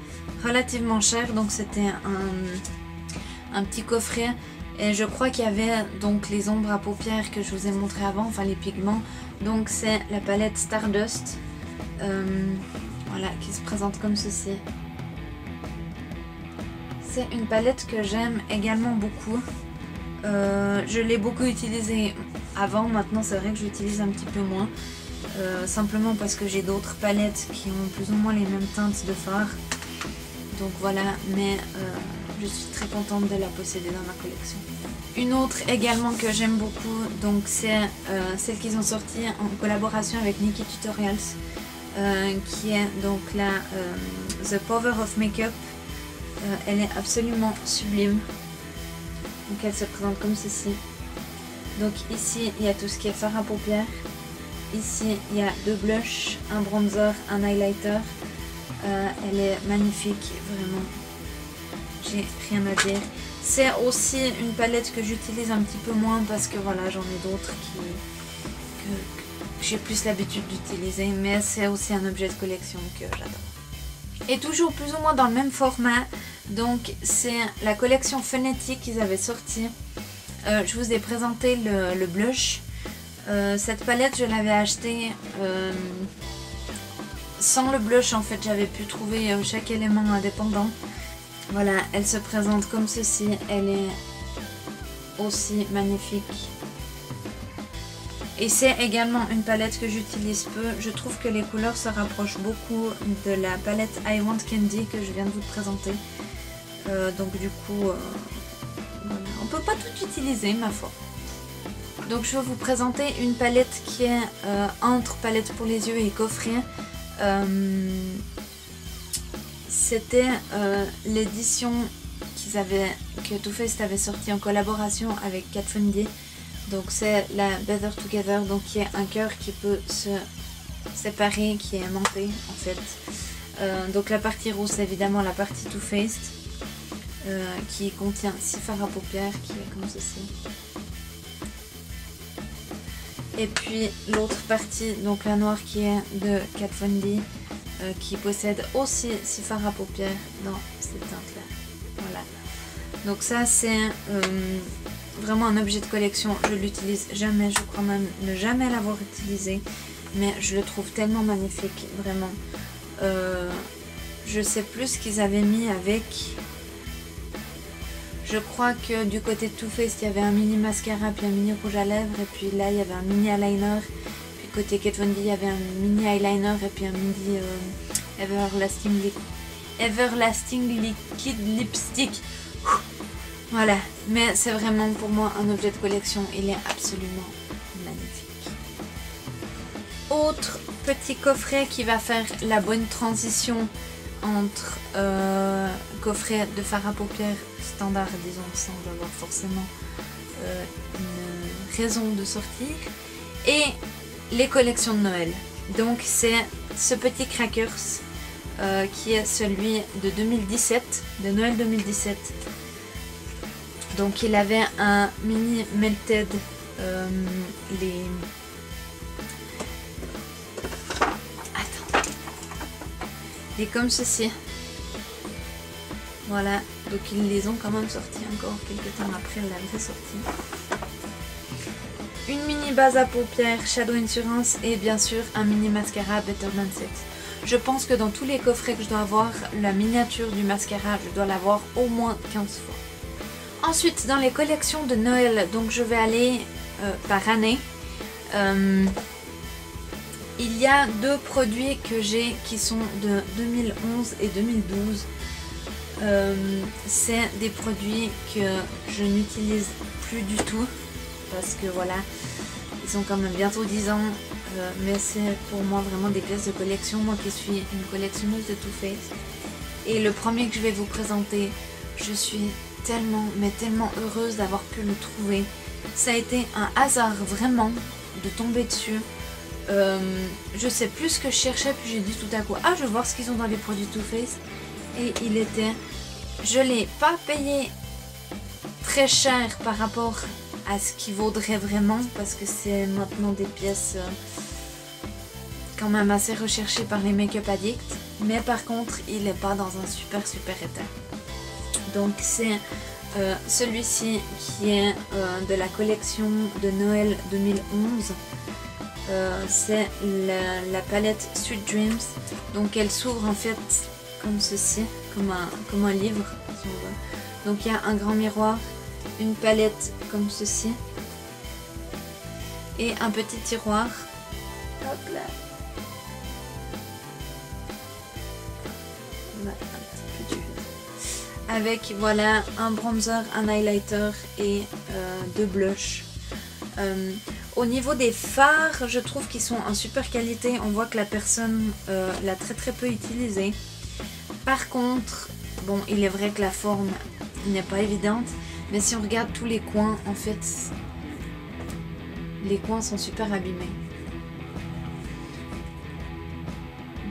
relativement chère. Donc c'était un petit coffret. Et je crois qu'il y avait donc les ombres à paupières que je vous ai montré avant, enfin les pigments. Donc c'est la palette Stardust. Voilà, qui se présente comme ceci. C'est une palette que j'aime également beaucoup. Je l'ai beaucoup utilisée avant, maintenant c'est vrai que j'utilise un petit peu moins. Simplement parce que j'ai d'autres palettes qui ont plus ou moins les mêmes teintes de fard. Donc voilà, mais je suis très contente de la posséder dans ma collection. Une autre également que j'aime beaucoup, donc c'est celle qu'ils ont sortie en collaboration avec Nikkie Tutorials, qui est donc la The Power of Makeup. Elle est absolument sublime. Donc elle se présente comme ceci. Donc ici il y a tout ce qui est fard à paupières. Ici il y a deux blushs, un bronzer, un highlighter. Elle est magnifique, vraiment. J'ai rien à dire. C'est aussi une palette que j'utilise un petit peu moins parce que voilà, j'en ai d'autres que j'ai plus l'habitude d'utiliser. Mais c'est aussi un objet de collection que j'adore. Et toujours plus ou moins dans le même format. Donc c'est la collection Phonetic qu'ils avaient sorti. Je vous ai présenté le blush. Cette palette je l'avais achetée sans le blush en fait. J'avais pu trouver chaque élément indépendant. Voilà, elle se présente comme ceci. Elle est aussi magnifique. Et c'est également une palette que j'utilise peu. Je trouve que les couleurs se rapprochent beaucoup de la palette I Want Candy que je viens de vous présenter. Donc du coup, voilà. On peut pas tout utiliser ma foi. Donc je vais vous présenter une palette qui est entre palette pour les yeux et coffret. C'était l'édition que Too Faced avait sorti en collaboration avec Kat Von D. Donc c'est la Better Together, donc qui est un cœur qui peut se séparer, qui est aimanté en fait. Donc la partie rose c'est évidemment la partie Too Faced, qui contient 6 fards à paupières, qui est comme ceci. Et puis l'autre partie, donc la noire qui est de Kat Von D, qui possède aussi 6 fards à paupières dans cette teinte là. Voilà. Donc ça c'est vraiment un objet de collection. Je l'utilise jamais, je crois même ne jamais l'avoir utilisé, mais je le trouve tellement magnifique, vraiment. Je sais plus ce qu'ils avaient mis avec. Je crois que du côté de Too Faced il y avait un mini mascara puis un mini rouge à lèvres, et puis là il y avait un mini eyeliner, puis côté Kat Von D il y avait un mini eyeliner et puis un mini Everlasting Liquid Lipstick. Voilà, mais c'est vraiment pour moi un objet de collection, il est absolument magnifique. Autre petit coffret qui va faire la bonne transition entre coffret de fard à paupières standard, disons, sans avoir forcément une raison de sortir, et les collections de Noël. Donc c'est ce petit Crackers qui est celui de 2017, de Noël 2017. Donc il avait un mini melted, et comme ceci. Voilà, donc ils les ont quand même sortis encore quelques temps après la vraie sortie. Une mini base à paupières Shadow Insurance et bien sûr un mini mascara Better Than Sex. Je pense que dans tous les coffrets que je dois avoir, la miniature du mascara, je dois l'avoir au moins 15 fois. Ensuite, dans les collections de Noël, donc je vais aller par année. Il y a deux produits que j'ai qui sont de 2011 et 2012. C'est des produits que je n'utilise plus du tout parce que voilà, ils ont quand même bientôt 10 ans, mais c'est pour moi vraiment des pièces de collection, moi qui suis une collectionneuse de Too Faced. Et le premier que je vais vous présenter, je suis tellement, mais tellement heureuse d'avoir pu le trouver. Ça a été un hasard vraiment de tomber dessus. Je sais plus ce que je cherchais, puis j'ai dit tout à coup, ah, je vais voir ce qu'ils ont dans les produits Too Faced. Et il était, je l'ai pas payé très cher par rapport à ce qu'il vaudrait vraiment, parce que c'est maintenant des pièces quand même assez recherchées par les make-up addicts. Mais par contre, il n'est pas dans un super état. Donc c'est celui-ci qui est de la collection de Noël 2011. C'est la palette Sweet Dreams. Donc elle s'ouvre en fait comme ceci, comme un livre si on veut. Donc il y a un grand miroir, une palette comme ceci et un petit tiroir. Hop là. Un petit peu dur. Avec voilà un bronzer, un highlighter et 2 blushs. Au niveau des fards, je trouve qu'ils sont en super qualité. On voit que la personne l'a très peu utilisé. Par contre, bon, il est vrai que la forme n'est pas évidente, mais si on regarde tous les coins, en fait, les coins sont super abîmés.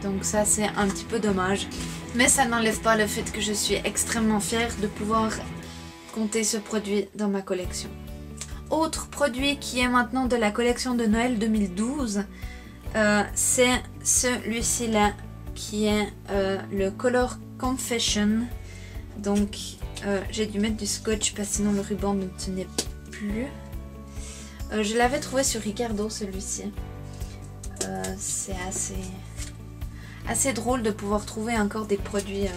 Donc ça, c'est un petit peu dommage. Mais ça n'enlève pas le fait que je suis extrêmement fière de pouvoir compter ce produit dans ma collection. Autre produit qui est maintenant de la collection de Noël 2012, c'est celui-ci là qui est le Color Confession. Donc j'ai dû mettre du scotch parce que sinon le ruban ne tenait plus. Je l'avais trouvé sur Ricardo celui-ci. C'est assez drôle de pouvoir trouver encore des produits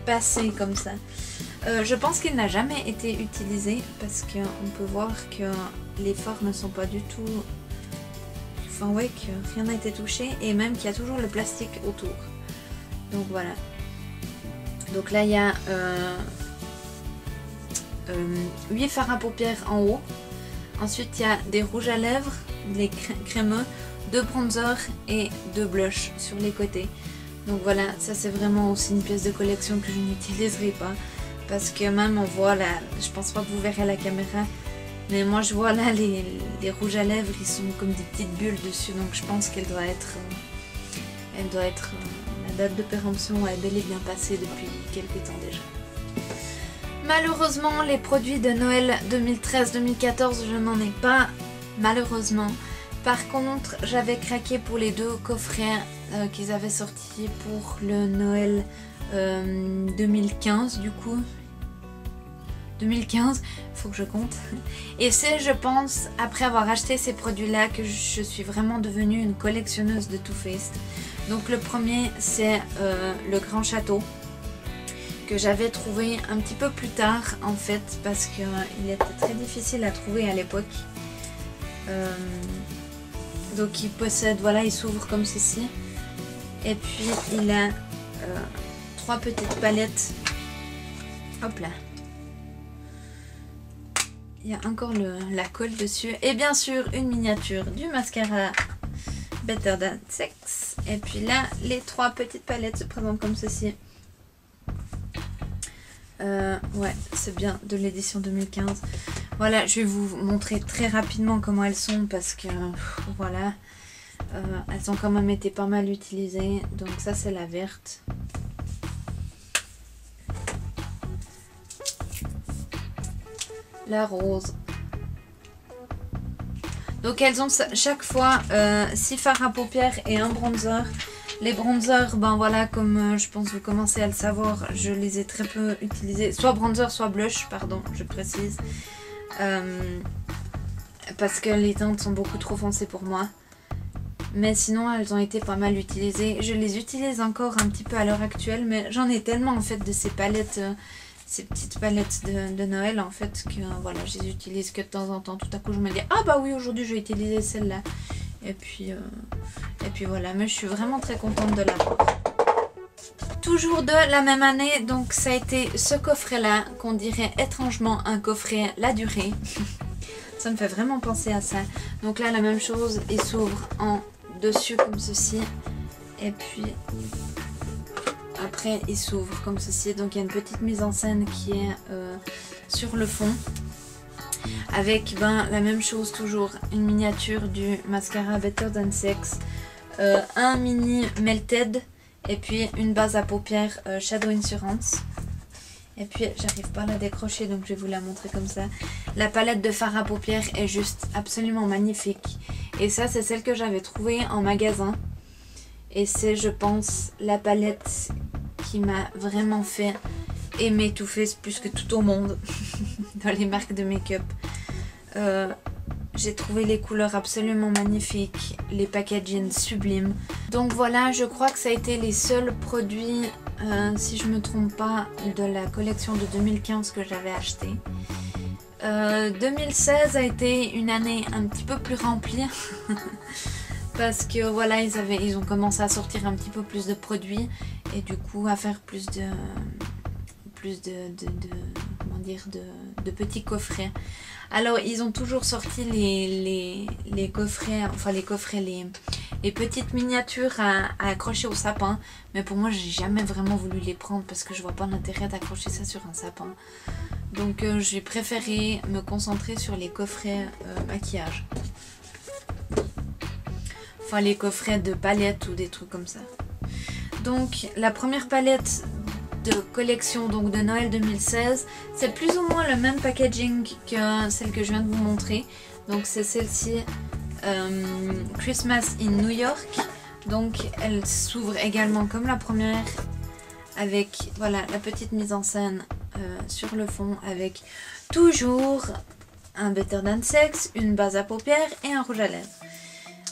passés comme ça. Je pense qu'il n'a jamais été utilisé parce qu'on peut voir que les fards ne sont pas du tout... Enfin ouais, que rien n'a été touché et même qu'il y a toujours le plastique autour. Donc voilà. Donc là il y a 8 fards à paupières en haut. Ensuite il y a des rouges à lèvres, des crémeux, 2 bronzers et 2 blushs sur les côtés. Donc voilà, ça c'est vraiment aussi une pièce de collection que je n'utiliserai pas. Parce que même on voit là, je pense pas que vous verrez à la caméra, mais moi je vois là les rouges à lèvres, ils sont comme des petites bulles dessus, donc je pense qu'elle doit être, la date de péremption est bel et bien passée depuis quelques temps déjà. Malheureusement, les produits de Noël 2013-2014, je n'en ai pas, malheureusement. Par contre, j'avais craqué pour les 2 coffrets qu'ils avaient sortis pour le Noël 2015 du coup. 2015, faut que je compte. Et c'est, je pense, après avoir acheté ces produits-là que je suis vraiment devenue une collectionneuse de Too Faced. Donc le premier, c'est le Grand Château, que j'avais trouvé un petit peu plus tard en fait, parce qu'il était très difficile à trouver à l'époque. Donc il possède, voilà, il s'ouvre comme ceci. Et puis il a 3 petites palettes. Hop là. Il y a encore la colle dessus. Et bien sûr, une miniature du mascara Better Than Sex. Et puis là, les 3 petites palettes se présentent comme ceci. Ouais, c'est bien de l'édition 2015. Voilà, je vais vous montrer très rapidement comment elles sont parce que, voilà, elles ont quand même été pas mal utilisées. Donc ça, c'est la verte. La rose. Donc elles ont chaque fois 6 fards à paupières et un bronzer. Les bronzers, ben voilà, comme je pense que vous commencez à le savoir, je les ai très peu utilisés. Soit bronzer, soit blush, pardon, je précise. Parce que les teintes sont beaucoup trop foncées pour moi. Mais sinon, elles ont été pas mal utilisées. Je les utilise encore un petit peu à l'heure actuelle, mais j'en ai tellement en fait de ces palettes... ces petites palettes de Noël en fait que voilà, je les utilise que de temps en temps. Tout à coup je me dis ah bah oui, aujourd'hui je vais utiliser celle-là et puis voilà, mais je suis vraiment très contente de l'avoir. Toujours de la même année, donc ça a été ce coffret là qu'on dirait étrangement un coffret La Durée. Ça me fait vraiment penser à ça. Donc là la même chose, il s'ouvre en dessus comme ceci et puis après coffret il s'ouvre comme ceci. Donc il y a une petite mise en scène qui est sur le fond. Avec la même chose toujours, une miniature du mascara Better Than Sex, un mini Melted et puis une base à paupières Shadow Insurance. Et puis j'arrive pas à la décrocher donc je vais vous la montrer comme ça. La palette de fard à paupières est juste absolument magnifique. Et ça c'est celle que j'avais trouvée en magasin. Et c'est je pense la palette qui m'a vraiment fait aimer Too Faced plus que tout au monde dans les marques de make-up. J'ai trouvé les couleurs absolument magnifiques, les packaging sublimes. Donc voilà, je crois que ça a été les seuls produits, si je me trompe pas, de la collection de 2015 que j'avais acheté. 2016 a été une année un petit peu plus remplie parce que voilà, ils ont commencé à sortir un petit peu plus de produits et du coup à faire plus de petits coffrets. Alors ils ont toujours sorti les coffrets, enfin les petites miniatures à accrocher au sapin, mais pour moi j'ai jamais vraiment voulu les prendre parce que je vois pas l'intérêt d'accrocher ça sur un sapin. Donc j'ai préféré me concentrer sur les coffrets maquillage. Enfin les coffrets de palettes ou des trucs comme ça. Donc la première palette de collection donc de Noël 2016, c'est plus ou moins le même packaging que celle que je viens de vous montrer. Donc c'est celle-ci, Christmas in New York. Donc elle s'ouvre également comme la première avec voilà la petite mise en scène sur le fond avec toujours un Better Than Sex, une base à paupières et un rouge à lèvres.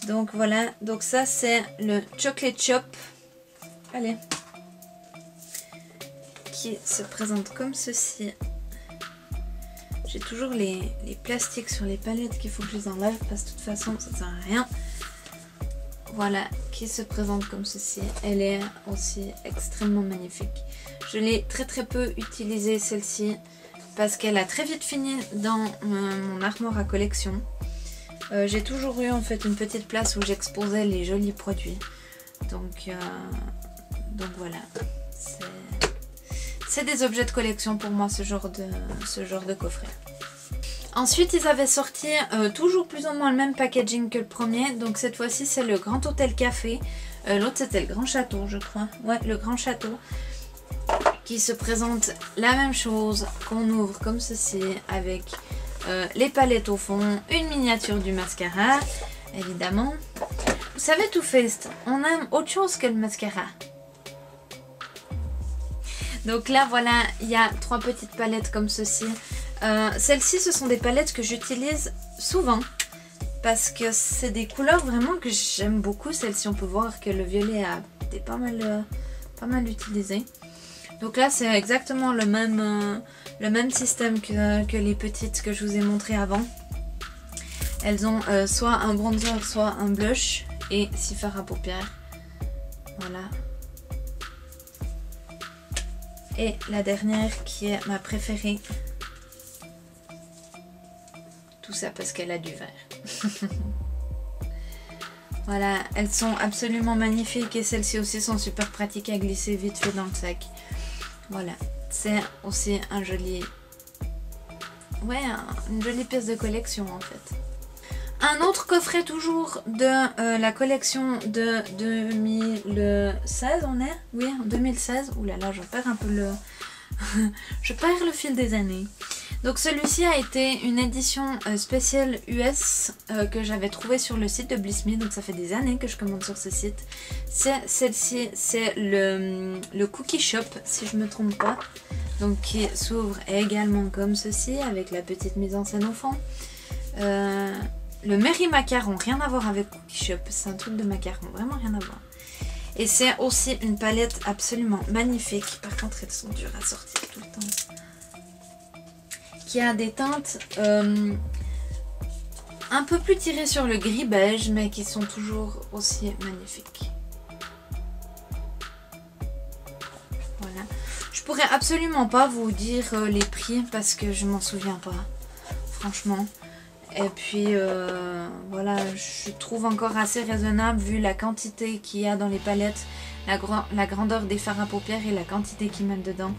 Donc voilà, donc ça c'est le Chocolate Shop. Allez. Qui se présente comme ceci. J'ai toujours les plastiques sur les palettes qu'il faut que je les enlève parce que de toute façon ça sert à rien. Voilà, qui se présente comme ceci. Elle est aussi extrêmement magnifique. Je l'ai très peu utilisée celle-ci parce qu'elle a très vite fini dans mon armoire à collection. J'ai toujours eu en fait une petite place où j'exposais les jolis produits. Donc voilà. C'est des objets de collection pour moi ce genre de coffret. Ensuite ils avaient sorti toujours plus ou moins le même packaging que le premier. Donc cette fois-ci c'est le Grand Hôtel Café. L'autre c'était le Grand Château je crois. Ouais, le Grand Château. Qui se présente la même chose, qu'on ouvre comme ceci avec les palettes au fond, une miniature du mascara évidemment. Vous savez Too Faced, on aime autre chose que le mascara. Donc là voilà, il y a 3 petites palettes comme ceci. Celles-ci ce sont des palettes que j'utilise souvent parce que c'est des couleurs vraiment que j'aime beaucoup. Celle-ci on peut voir que le violet a été pas mal utilisé. Donc là c'est exactement le même système que les petites que je vous ai montré avant. Elles ont soit un bronzer soit un blush et 6 fards à paupières. Voilà. Et la dernière qui est ma préférée. Tout ça parce qu'elle a du vert. Voilà, elles sont absolument magnifiques et celles-ci aussi sont super pratiques à glisser vite fait dans le sac. Voilà, c'est aussi un joli... Ouais, une jolie pièce de collection en fait. Un autre coffret toujours de la collection de 2016, on est? Oui, en 2016. Ouh là là, je perds un peu le... je perds le fil des années. Donc celui-ci a été une édition spéciale US que j'avais trouvée sur le site de Bliss Me. Donc ça fait des années que je commande sur ce site. Celle-ci, c'est le Cookie Shop, si je me trompe pas. Donc qui s'ouvre également comme ceci, avec la petite mise en scène au fond. Le Merry Macaron, rien à voir avec Cookie Shop, c'est un truc de macaron, vraiment rien à voir. Et c'est aussi une palette absolument magnifique, par contre elles sont dures à sortir tout le temps. Qui a des teintes un peu plus tirées sur le gris beige, mais qui sont toujours aussi magnifiques. Voilà. Je pourrais absolument pas vous dire les prix parce que je m'en souviens pas, franchement. Et puis voilà, je trouve encore assez raisonnable vu la quantité qu'il y a dans les palettes, la grandeur des fards à paupières et la quantité qu'ils mettent dedans.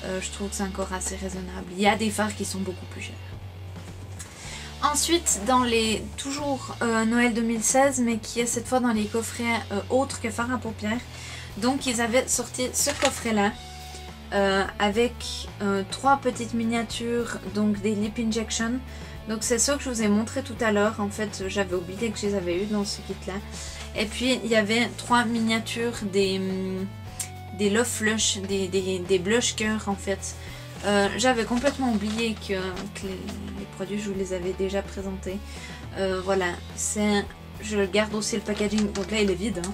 Je trouve que c'est encore assez raisonnable. Il y a des fards qui sont beaucoup plus chers. Ensuite, dans les toujours Noël 2016, mais qui est cette fois dans les coffrets autres que fards à paupières. Donc ils avaient sorti ce coffret-là avec 3 petites miniatures, donc des lip injection. Donc c'est ça que je vous ai montré tout à l'heure. En fait, j'avais oublié que je les avais eu dans ce kit-là. Et puis il y avait 3 miniatures des Love Flush, des blush cœurs en fait. J'avais complètement oublié que les produits, je vous les avais déjà présentés. Voilà, je garde aussi le packaging, donc là il est vide, hein,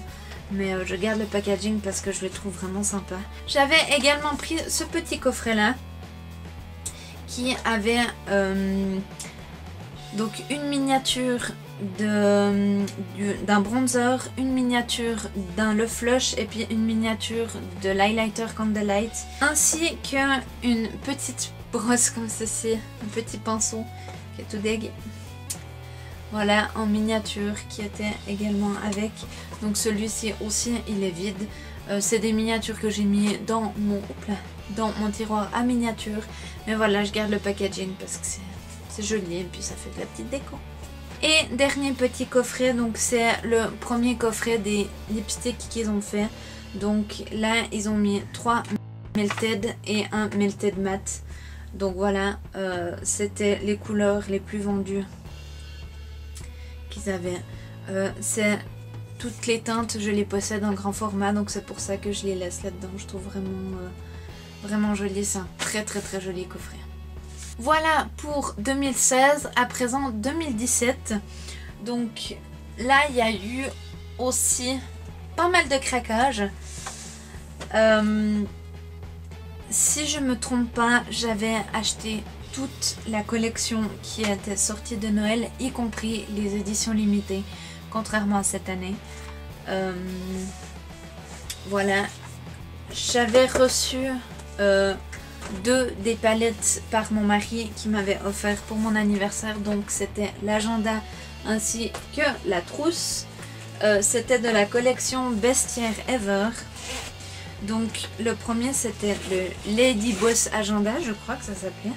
mais je garde le packaging parce que je le trouve vraiment sympa. J'avais également pris ce petit coffret là, qui avait donc une miniature d'un bronzer, une miniature d'un Love Flush et puis une miniature de l'highlighter Candlelight, ainsi qu'une petite brosse comme ceci, un petit pinceau qui est tout deg. Voilà, en miniature qui était également avec. Donc celui-ci aussi il est vide. C'est des miniatures que j'ai mis dans mon tiroir à miniatures. Mais voilà, je garde le packaging parce que c'est joli et puis ça fait de la petite déco. Et dernier petit coffret, donc c'est le premier coffret des lipsticks qu'ils ont fait. Donc là ils ont mis 3 melted et un melted matte. Donc voilà, c'était les couleurs les plus vendues qu'ils avaient. C'est toutes les teintes, je les possède en grand format, donc c'est pour ça que je les laisse là-dedans. Je trouve vraiment joli, c'est un très joli coffret. Voilà pour 2016, à présent 2017. Donc là il y a eu aussi pas mal de craquages. Si je me trompe pas, j'avais acheté toute la collection qui était sortie de Noël, y compris les éditions limitées, contrairement à cette année. Voilà, j'avais reçu 2 des palettes par mon mari qui m'avait offert pour mon anniversaire. Donc c'était l'agenda ainsi que la trousse. C'était de la collection Bestiaire Ever. Donc le premier c'était le Lady Boss Agenda, je crois que ça s'appelait.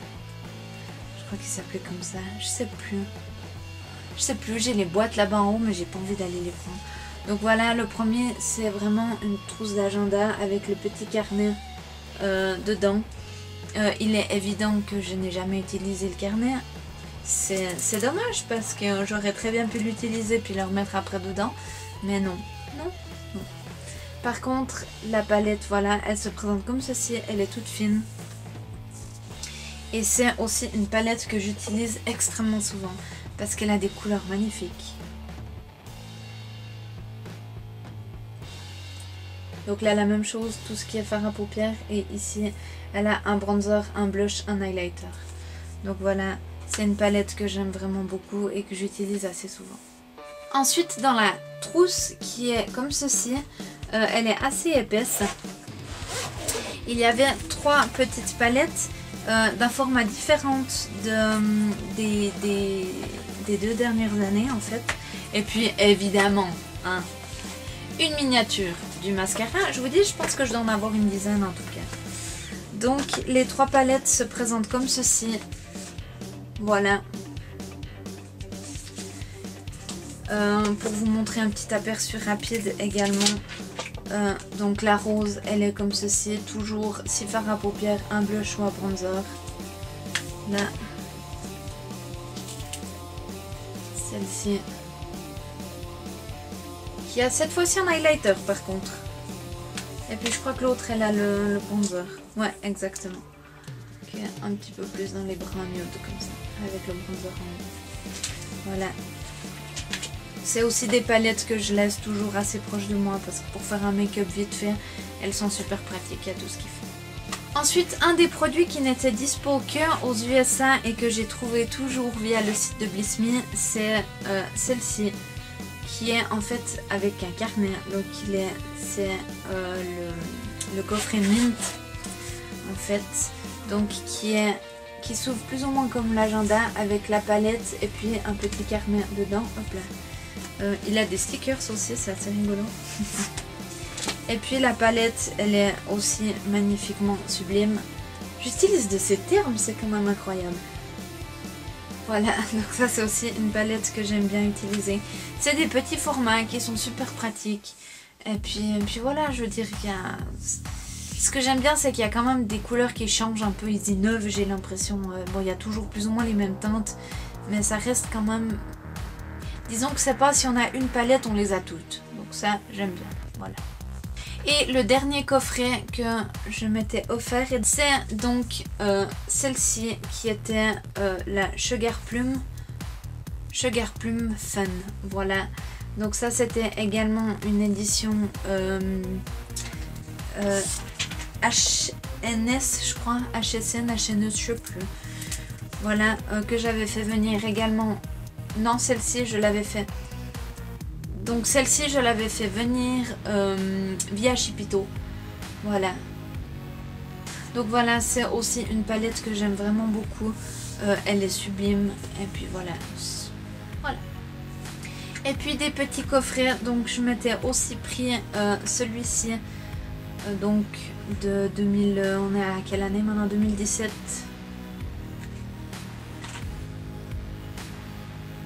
Je crois qu'il s'appelait comme ça, je sais plus, j'ai les boîtes là-bas en haut mais j'ai pas envie d'aller les prendre. Donc voilà, le premier c'est vraiment une trousse d'agenda avec le petit carnet dedans. Il est évident que je n'ai jamais utilisé le carnet. C'est dommage parce que j'aurais très bien pu l'utiliser puis le remettre après dedans. Mais non. Par contre, la palette, voilà, elle se présente comme ceci. Elle est toute fine. Et c'est aussi une palette que j'utilise extrêmement souvent parce qu'elle a des couleurs magnifiques. Donc là, la même chose, tout ce qui est fard à paupières. Et ici, elle a un bronzer, un blush, un highlighter. Donc voilà, c'est une palette que j'aime vraiment beaucoup et que j'utilise assez souvent. Ensuite, dans la trousse qui est comme ceci, elle est assez épaisse. Il y avait 3 petites palettes d'un format différent des 2 dernières années en fait. Et puis évidemment, hein, une miniature du mascara. Je vous dis, je pense que je dois en avoir une dizaine en tout cas. Donc les 3 palettes se présentent comme ceci. Voilà. Pour vous montrer un petit aperçu rapide également. Donc la rose, elle est comme ceci. Toujours 6 fards à paupières, un blush ou un bronzer. Là. Celle-ci. Qui a cette fois-ci un highlighter par contre. Et puis je crois que l'autre elle a le bronzer. Ouais, exactement. Qui est un petit peu plus dans les brins nude comme ça. Avec le bronzer en haut. Voilà. C'est aussi des palettes que je laisse toujours assez proches de moi parce que pour faire un make-up vite fait, elles sont super pratiques, il y a tout ce qu'il faut. Ensuite, un des produits qui n'était dispo que aux USA et que j'ai trouvé toujours via le site de Bliss Me, c'est celle-ci qui est en fait avec un carnet. Donc c'est le coffret Mint en fait, donc qui est qui s'ouvre plus ou moins comme l'agenda avec la palette et puis un petit carnet dedans. Hop là. Il a des stickers aussi, c'est assez rigolo. Et puis la palette, elle est aussi magnifiquement sublime. J'utilise de ces termes, c'est quand même incroyable. Voilà, donc ça c'est aussi une palette que j'aime bien utiliser. C'est des petits formats qui sont super pratiques. Et puis voilà, je veux dire qu'il y a... Ce que j'aime bien, c'est qu'il y a quand même des couleurs qui changent un peu, ils innovent, j'ai l'impression. Bon, il y a toujours plus ou moins les mêmes teintes, mais ça reste quand même... Disons que c'est pas si on a une palette, on les a toutes. Donc ça, j'aime bien, voilà. Et le dernier coffret que je m'étais offert, c'est donc celle-ci qui était la Sugar Plum Fun. Voilà. Donc ça c'était également une édition HNS, je crois, HSN, HNS, je sais plus. Voilà, que j'avais fait venir également. Non, celle-ci je l'avais fait. Donc celle-ci je l'avais fait venir via Shipito. Voilà. Donc voilà, c'est aussi une palette que j'aime vraiment beaucoup. Elle est sublime. Et puis voilà. Voilà. Et puis des petits coffrets. Donc je m'étais aussi pris celui-ci. Donc de 2000... on est à quelle année maintenant? 2017.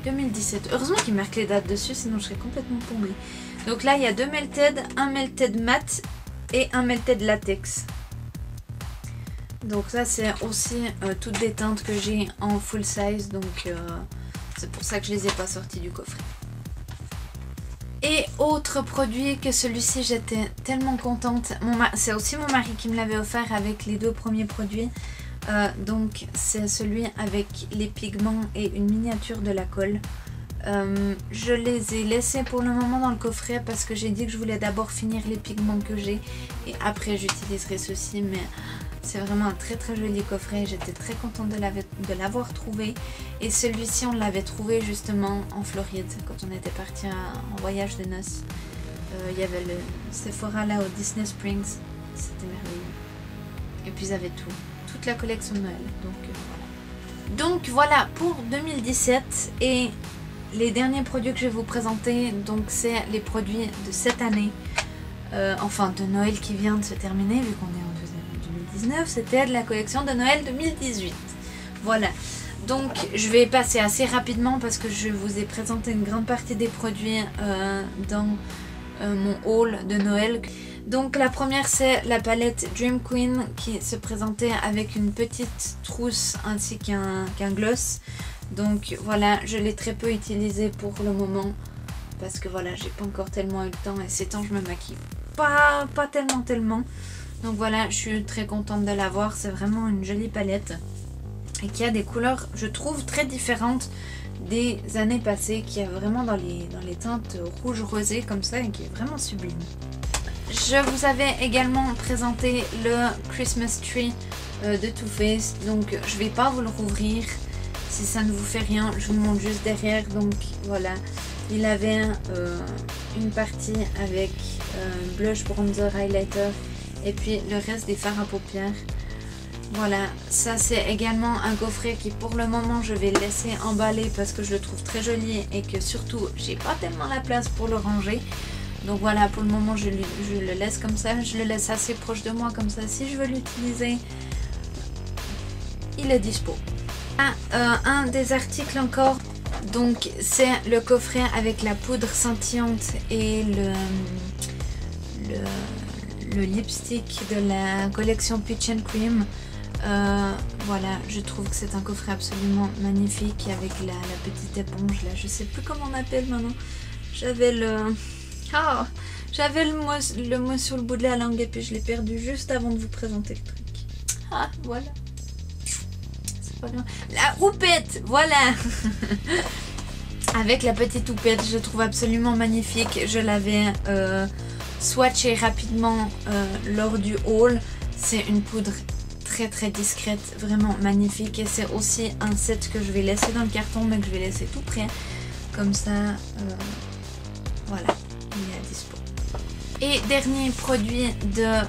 2017. Heureusement qu'il marque les dates dessus, sinon je serais complètement paumée. Donc là, il y a 2 melted, un melted mat et un melted latex. Donc ça, c'est aussi toutes des teintes que j'ai en full size. Donc c'est pour ça que je les ai pas sorties du coffret. Et autre produit que celui-ci, j'étais tellement contente. C'est aussi mon mari qui me l'avait offert avec les 2 premiers produits. Donc c'est celui avec les pigments et une miniature de la colle. Je les ai laissés pour le moment dans le coffret parce que j'ai dit que je voulais d'abord finir les pigments que j'ai et après j'utiliserai ceci, mais c'est vraiment un très très joli coffret. J'étais très contente de l'avoir trouvé, et celui-ci on l'avait trouvé justement en Floride quand on était parti en voyage de noces. Il y avait le Sephora là au Disney Springs, c'était merveilleux, et puis ils avaient tout. Toute la collection de Noël. Donc voilà pour 2017, et les derniers produits que je vais vous présenter, donc c'est les produits de cette année, enfin de Noël qui vient de se terminer vu qu'on est en 2019, c'était de la collection de Noël 2018. Voilà, donc je vais passer assez rapidement parce que je vous ai présenté une grande partie des produits dans mon haul de Noël. Donc la première, c'est la palette Dream Queen qui se présentait avec une petite trousse ainsi qu'un gloss. Donc voilà, je l'ai très peu utilisé pour le moment parce que voilà, j'ai pas encore tellement eu le temps, et ces temps je me maquille pas tellement. Donc voilà, je suis très contente de l'avoir. C'est vraiment une jolie palette et qui a des couleurs, je trouve, très différentes des années passées, qui a vraiment dans les teintes rouge rosé comme ça, et qui est vraiment sublime. Je vous avais également présenté le Christmas Tree de Too Faced, donc je vais pas vous le rouvrir si ça ne vous fait rien, je vous le montre juste derrière. Donc voilà, il avait une partie avec blush, bronzer, highlighter, et puis le reste des fards à paupières. Voilà, ça c'est également un coffret qui pour le moment je vais laisser emballer parce que je le trouve très joli, et que surtout j'ai pas tellement la place pour le ranger. Donc voilà, pour le moment je le laisse comme ça, je le laisse assez proche de moi comme ça, si je veux l'utiliser, il est dispo. Un des articles encore, donc c'est le coffret avec la poudre scintillante et le lipstick de la collection Peach and Cream. Voilà, je trouve que c'est un coffret absolument magnifique avec la petite éponge là, je sais plus comment on appelle maintenant. J'avais j'avais le mot sur le bout de la langue et puis je l'ai perdu juste avant de vous présenter le truc. Ah, voilà. C'est pas bien. La houppette, voilà. Avec la petite houppette, je trouve absolument magnifique. Je l'avais swatché rapidement lors du haul. C'est une poudre très très discrète, vraiment magnifique. Et c'est aussi un set que je vais laisser dans le carton, mais que je vais laisser tout prêt. Comme ça, voilà. Il est à dispo. Et dernier produit de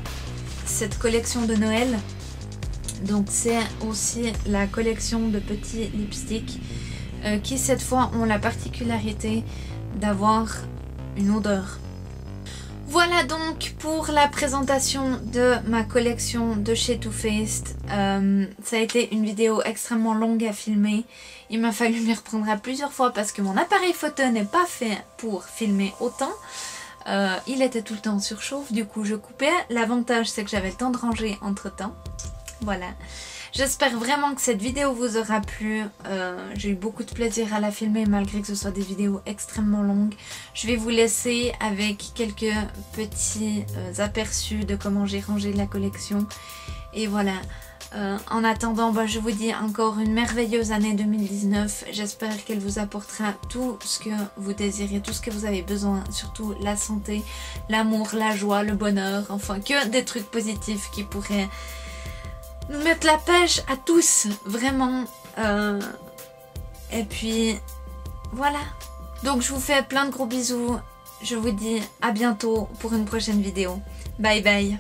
cette collection de Noël, Donc c'est aussi la collection de petits lipsticks qui cette fois ont la particularité d'avoir une odeur. Voilà donc pour la présentation de ma collection de chez Too Faced. Ça a été une vidéo extrêmement longue à filmer. Il m'a fallu m'y reprendre à plusieurs fois parce que mon appareil photo n'est pas fait pour filmer autant. Il était tout le temps en surchauffe, du coup je coupais. L'avantage c'est que j'avais le temps de ranger entre temps. Voilà. J'espère vraiment que cette vidéo vous aura plu. J'ai eu beaucoup de plaisir à la filmer malgré que ce soit des vidéos extrêmement longues. Je vais vous laisser avec quelques petits aperçus de comment j'ai rangé la collection. Et voilà. En attendant, je vous dis encore une merveilleuse année 2019. J'espère qu'elle vous apportera tout ce que vous désirez, tout ce que vous avez besoin. Surtout la santé, l'amour, la joie, le bonheur. Enfin, que des trucs positifs qui pourraient nous mettre la pêche à tous, vraiment. Et puis, voilà. Donc je vous fais plein de gros bisous. Je vous dis à bientôt pour une prochaine vidéo. Bye bye.